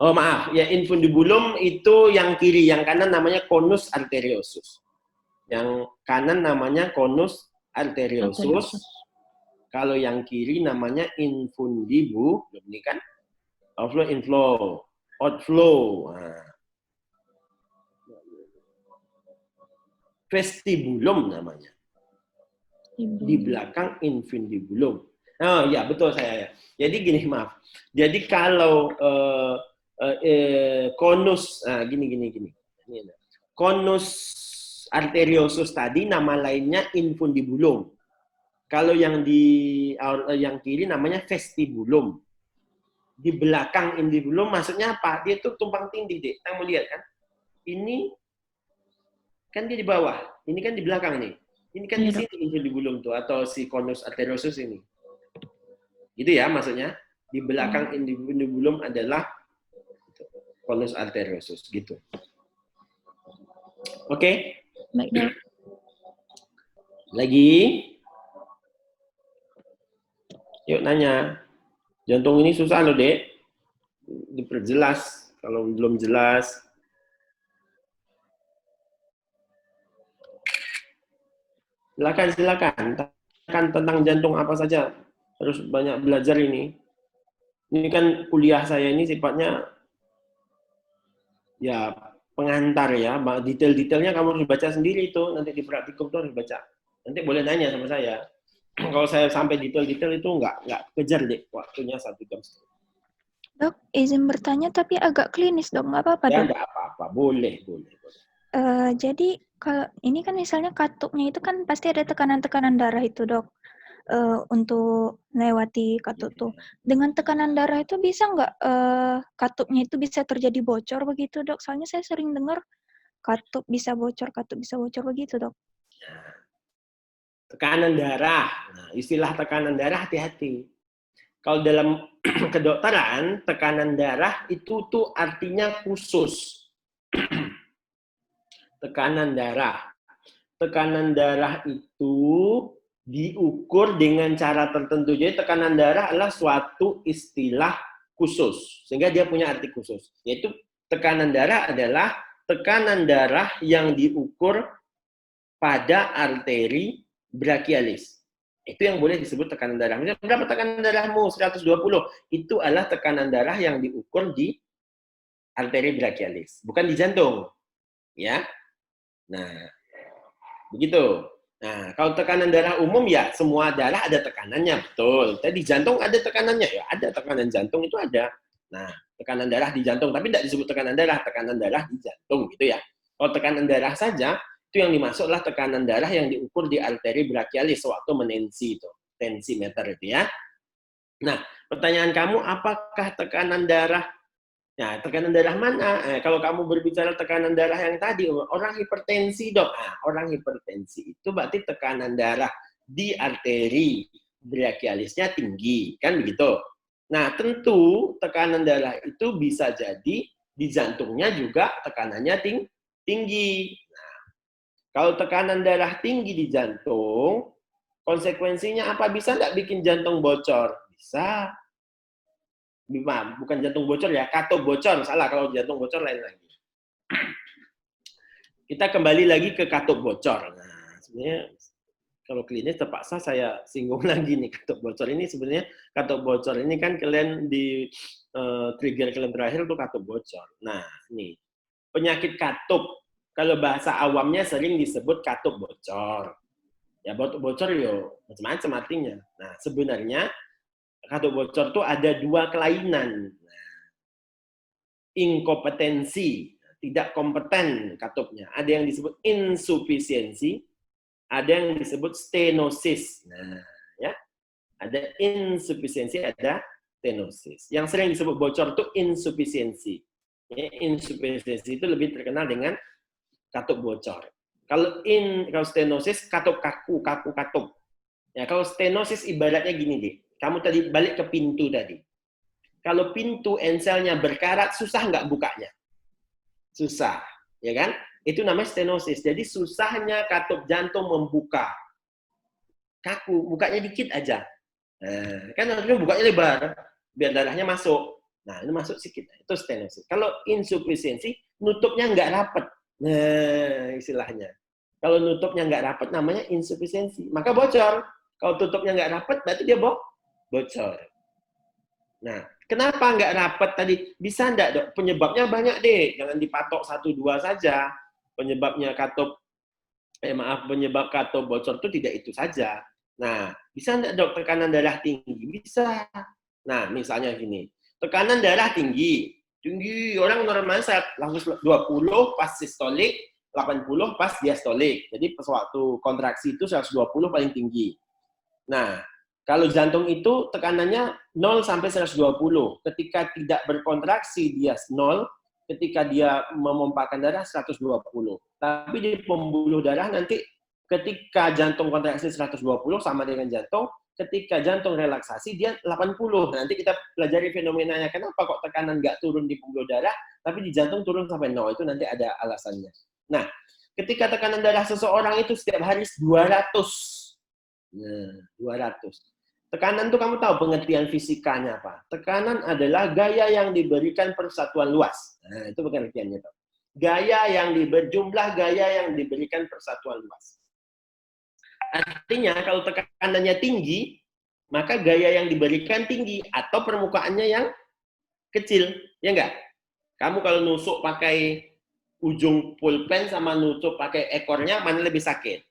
oh maaf, ya infundibulum itu yang kiri, yang kanan namanya conus arteriosus. Yang kanan namanya conus arteriosus. Kalau yang kiri namanya infundibulum, ini kan outflow. Nah. Vestibulum namanya. Di belakang infundibulum. Oh ya, betul saya. Jadi gini, maaf. Jadi kalau conus, gini. Conus arteriosus tadi nama lainnya infundibulum. Kalau yang yang kiri namanya vestibulum. Di belakang infundibulum maksudnya apa? Dia itu tumpang tindih, Dek. Kamu lihat kan? Ini kan dia di bawah. Ini kan di belakang nih. Ini kan di sini infundibulum tuh, atau si conus arteriosus ini. Gitu ya maksudnya. Di belakang infundibulum adalah conus arteriosus gitu. Oke? Baik. Lagi? Yuk nanya. Jantung ini susah loh, Dek. Diperjelas kalau belum jelas. Silakan. Tanyakan tentang jantung apa saja. Harus banyak belajar ini. Ini kan kuliah saya ini sifatnya ya pengantar ya. Detail-detailnya kamu harus baca sendiri itu. Nanti di praktikum tuh harus baca. Nanti boleh nanya sama saya. Kalau saya sampai detail-detail itu nggak kejar, Dek. Waktunya 1 jam. Dok, izin bertanya tapi agak klinis, Dok. Nggak apa-apa, Dok? Ya, nggak apa-apa. Boleh. Jadi, kalau ini kan misalnya katupnya itu kan pasti ada tekanan-tekanan darah itu, Dok. untuk melewati katup tuh. Dengan tekanan darah itu bisa nggak katupnya itu bisa terjadi bocor begitu, Dok? Soalnya saya sering dengar katup bisa bocor begitu, Dok. Tekanan darah. Nah, istilah tekanan darah hati-hati. Kalau dalam kedokteran, tekanan darah itu tuh artinya khusus. Tekanan darah. Tekanan darah itu diukur dengan cara tertentu. Jadi tekanan darah adalah suatu istilah khusus. Sehingga dia punya arti khusus. Yaitu tekanan darah adalah tekanan darah yang diukur pada arteri brachialis. Itu yang boleh disebut tekanan darah. Misalnya, berapa tekanan darahmu? 120. Itu adalah tekanan darah yang diukur di arteri brachialis, bukan di jantung. Ya. Nah, begitu. Nah, kalau tekanan darah umum ya semua darah ada tekanannya, betul. Tapi di jantung ada tekanannya, ya ada tekanan jantung itu ada. Nah, tekanan darah di jantung, tapi tidak disebut tekanan darah di jantung gitu ya. Kalau tekanan darah saja, itu yang dimaksud adalah tekanan darah yang diukur di arteri brachialis waktu menensi itu, tensimeter itu ya. Nah, pertanyaan kamu, apakah tekanan darah? Nah, tekanan darah mana? Kalau kamu berbicara tekanan darah yang tadi, orang hipertensi, Dok. Nah, orang hipertensi itu berarti tekanan darah di arteri brachialisnya tinggi, kan begitu? Nah, tentu tekanan darah itu bisa jadi di jantungnya juga tekanannya tinggi. Nah, kalau tekanan darah tinggi di jantung, konsekuensinya apa? Bisa nggak bikin jantung bocor? Bisa. Bukan jantung bocor ya, katup bocor. Salah, kalau jantung bocor lain lagi. Kita kembali lagi ke katup bocor. Nah, sebenarnya kalau klinis terpaksa saya singgung lagi nih katup bocor ini. Sebenarnya katup bocor ini kan kalian di trigger kalian terakhir itu katup bocor. Nah, ini penyakit katup. Kalau bahasa awamnya sering disebut katup bocor. Ya, bocor yo macam-macam artinya. Nah, sebenarnya katup bocor itu ada dua kelainan. Inkompetensi, tidak kompeten katupnya. Ada yang disebut insufisiensi, ada yang disebut stenosis. Nah, ya. Ada insufisiensi, ada stenosis. Yang sering disebut bocor itu insufisiensi. Ya, insufisiensi itu lebih terkenal dengan katup bocor. Kalau stenosis, katup kaku katup. Ya, kalau stenosis ibaratnya gini deh. Kamu tadi balik ke pintu tadi. Kalau pintu enselnya berkarat, susah nggak bukanya? Susah, ya kan? Itu namanya stenosis. Jadi susahnya katup jantung membuka. Kaku, bukanya dikit aja. Nah, kan harusnya bukanya lebar, biar darahnya masuk. Nah, ini masuk sedikit. Itu stenosis. Kalau insufisiensi, nutupnya nggak rapat. Nah, istilahnya. Kalau nutupnya nggak rapat, namanya insufisiensi. Maka bocor. Kalau tutupnya nggak rapat, berarti dia bocor. Nah, kenapa nggak rapat tadi? Bisa nggak, Dok? Penyebabnya banyak deh. Jangan dipatok 1-2 saja. Penyebabnya penyebab katup bocor itu tidak itu saja. Nah, bisa nggak, Dok, tekanan darah tinggi? Bisa. Nah, misalnya gini. Tekanan darah tinggi. Tinggi, orang normal 120 pas sistolik, 80 pas diastolik. Jadi pas waktu kontraksi itu 120 paling tinggi. Nah, kalau jantung itu tekanannya 0 sampai 120. Ketika tidak berkontraksi dia 0, ketika dia memompahkan darah 120. Tapi di pembuluh darah nanti ketika jantung kontraksi 120 sama dengan jantung, ketika jantung relaksasi dia 80. Nanti kita pelajari fenomenanya kenapa kok tekanan nggak turun di pembuluh darah, tapi di jantung turun sampai 0. Itu nanti ada alasannya. Nah, ketika tekanan darah seseorang itu setiap hari 200. Nah, 200. Tekanan itu kamu tahu pengertian fisikanya apa? Tekanan adalah gaya yang diberikan persatuan luas. Nah, itu pengertiannya. Jumlah gaya yang diberikan persatuan luas. Artinya kalau tekanannya tinggi, maka gaya yang diberikan tinggi atau permukaannya yang kecil. Ya enggak? Kamu kalau nusuk pakai ujung pulpen sama nusuk pakai ekornya, mana lebih sakit?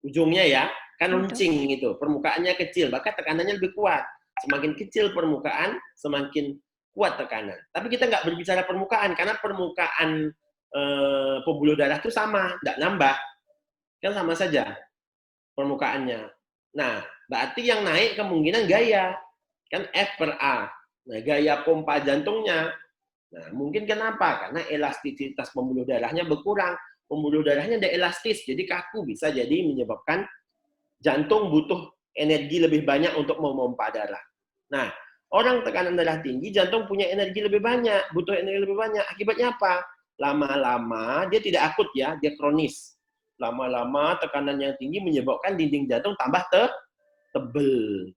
Ujungnya ya. Kan runcing gitu, permukaannya kecil, maka tekanannya lebih kuat. Semakin kecil permukaan, semakin kuat tekanan. Tapi kita nggak berbicara permukaan, karena permukaan pembuluh darah itu sama, nggak nambah. Kan sama saja permukaannya. Nah, berarti yang naik kemungkinan gaya. Kan F per A. Nah, gaya pompa jantungnya. Nah, mungkin kenapa? Karena elastisitas pembuluh darahnya berkurang. Pembuluh darahnya tidak elastis, jadi kaku, bisa jadi menyebabkan jantung butuh energi lebih banyak untuk memompa darah. Nah, orang tekanan darah tinggi, jantung punya energi lebih banyak, butuh energi lebih banyak. Akibatnya apa? Lama-lama, dia tidak akut ya, dia kronis. Lama-lama tekanan yang tinggi menyebabkan dinding jantung tambah tebel.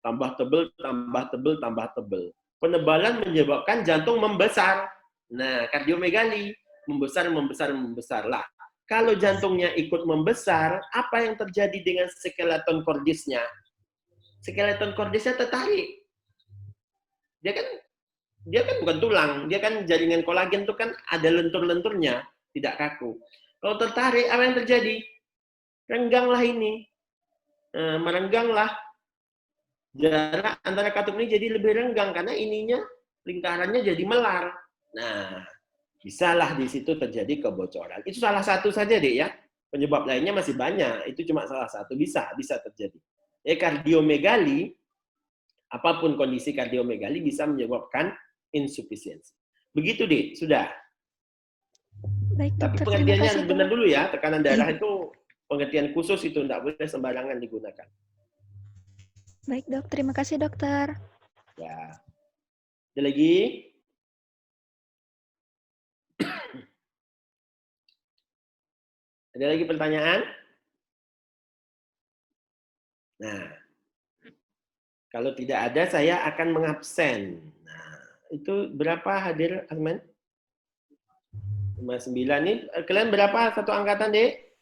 Tambah tebel, tambah tebel, tambah tebel. Penebalan menyebabkan jantung membesar. Nah, kardiomegali. Membesar, membesar, membesar. Lah, kalau jantungnya ikut membesar, apa yang terjadi dengan skeleton cordisnya? Skeleton cordisnya tertarik. Dia kan bukan tulang, dia kan jaringan kolagen itu kan ada lentur-lenturnya, tidak kaku. Kalau tertarik, apa yang terjadi? Rengganglah ini. Merengganglah. Jarak antara katup ini jadi lebih renggang karena ininya lingkarannya jadi melar. Nah, bisalah di situ terjadi kebocoran. Itu salah satu saja, Dek, ya. Penyebab lainnya masih banyak. Itu cuma salah satu, bisa terjadi. Kardiomegali, apapun kondisi kardiomegali bisa menyebabkan insufisiensi. Begitu, Dek, sudah. Baik, Tapi dokter, terima pengertiannya kasih, benar Dok. dulu ya, tekanan darah itu pengertian khusus itu tidak boleh sembarangan digunakan. Baik, Dok. Terima kasih, dokter. Ya. Ada lagi? Ada lagi pertanyaan? Nah, kalau tidak ada, saya akan mengabsen. Nah, itu berapa hadir, Asman? 59 nih. Kalian berapa satu angkatan, Dek?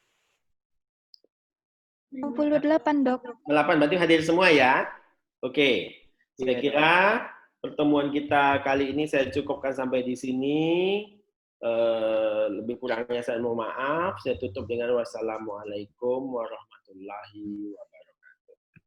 68, Dok. 8, berarti hadir semua ya? Oke. Saya kira pertemuan kita kali ini saya cukupkan sampai di sini. Lebih kurangnya saya mohon maaf. Saya tutup dengan wassalamualaikum warahmatullahi wabarakatuh.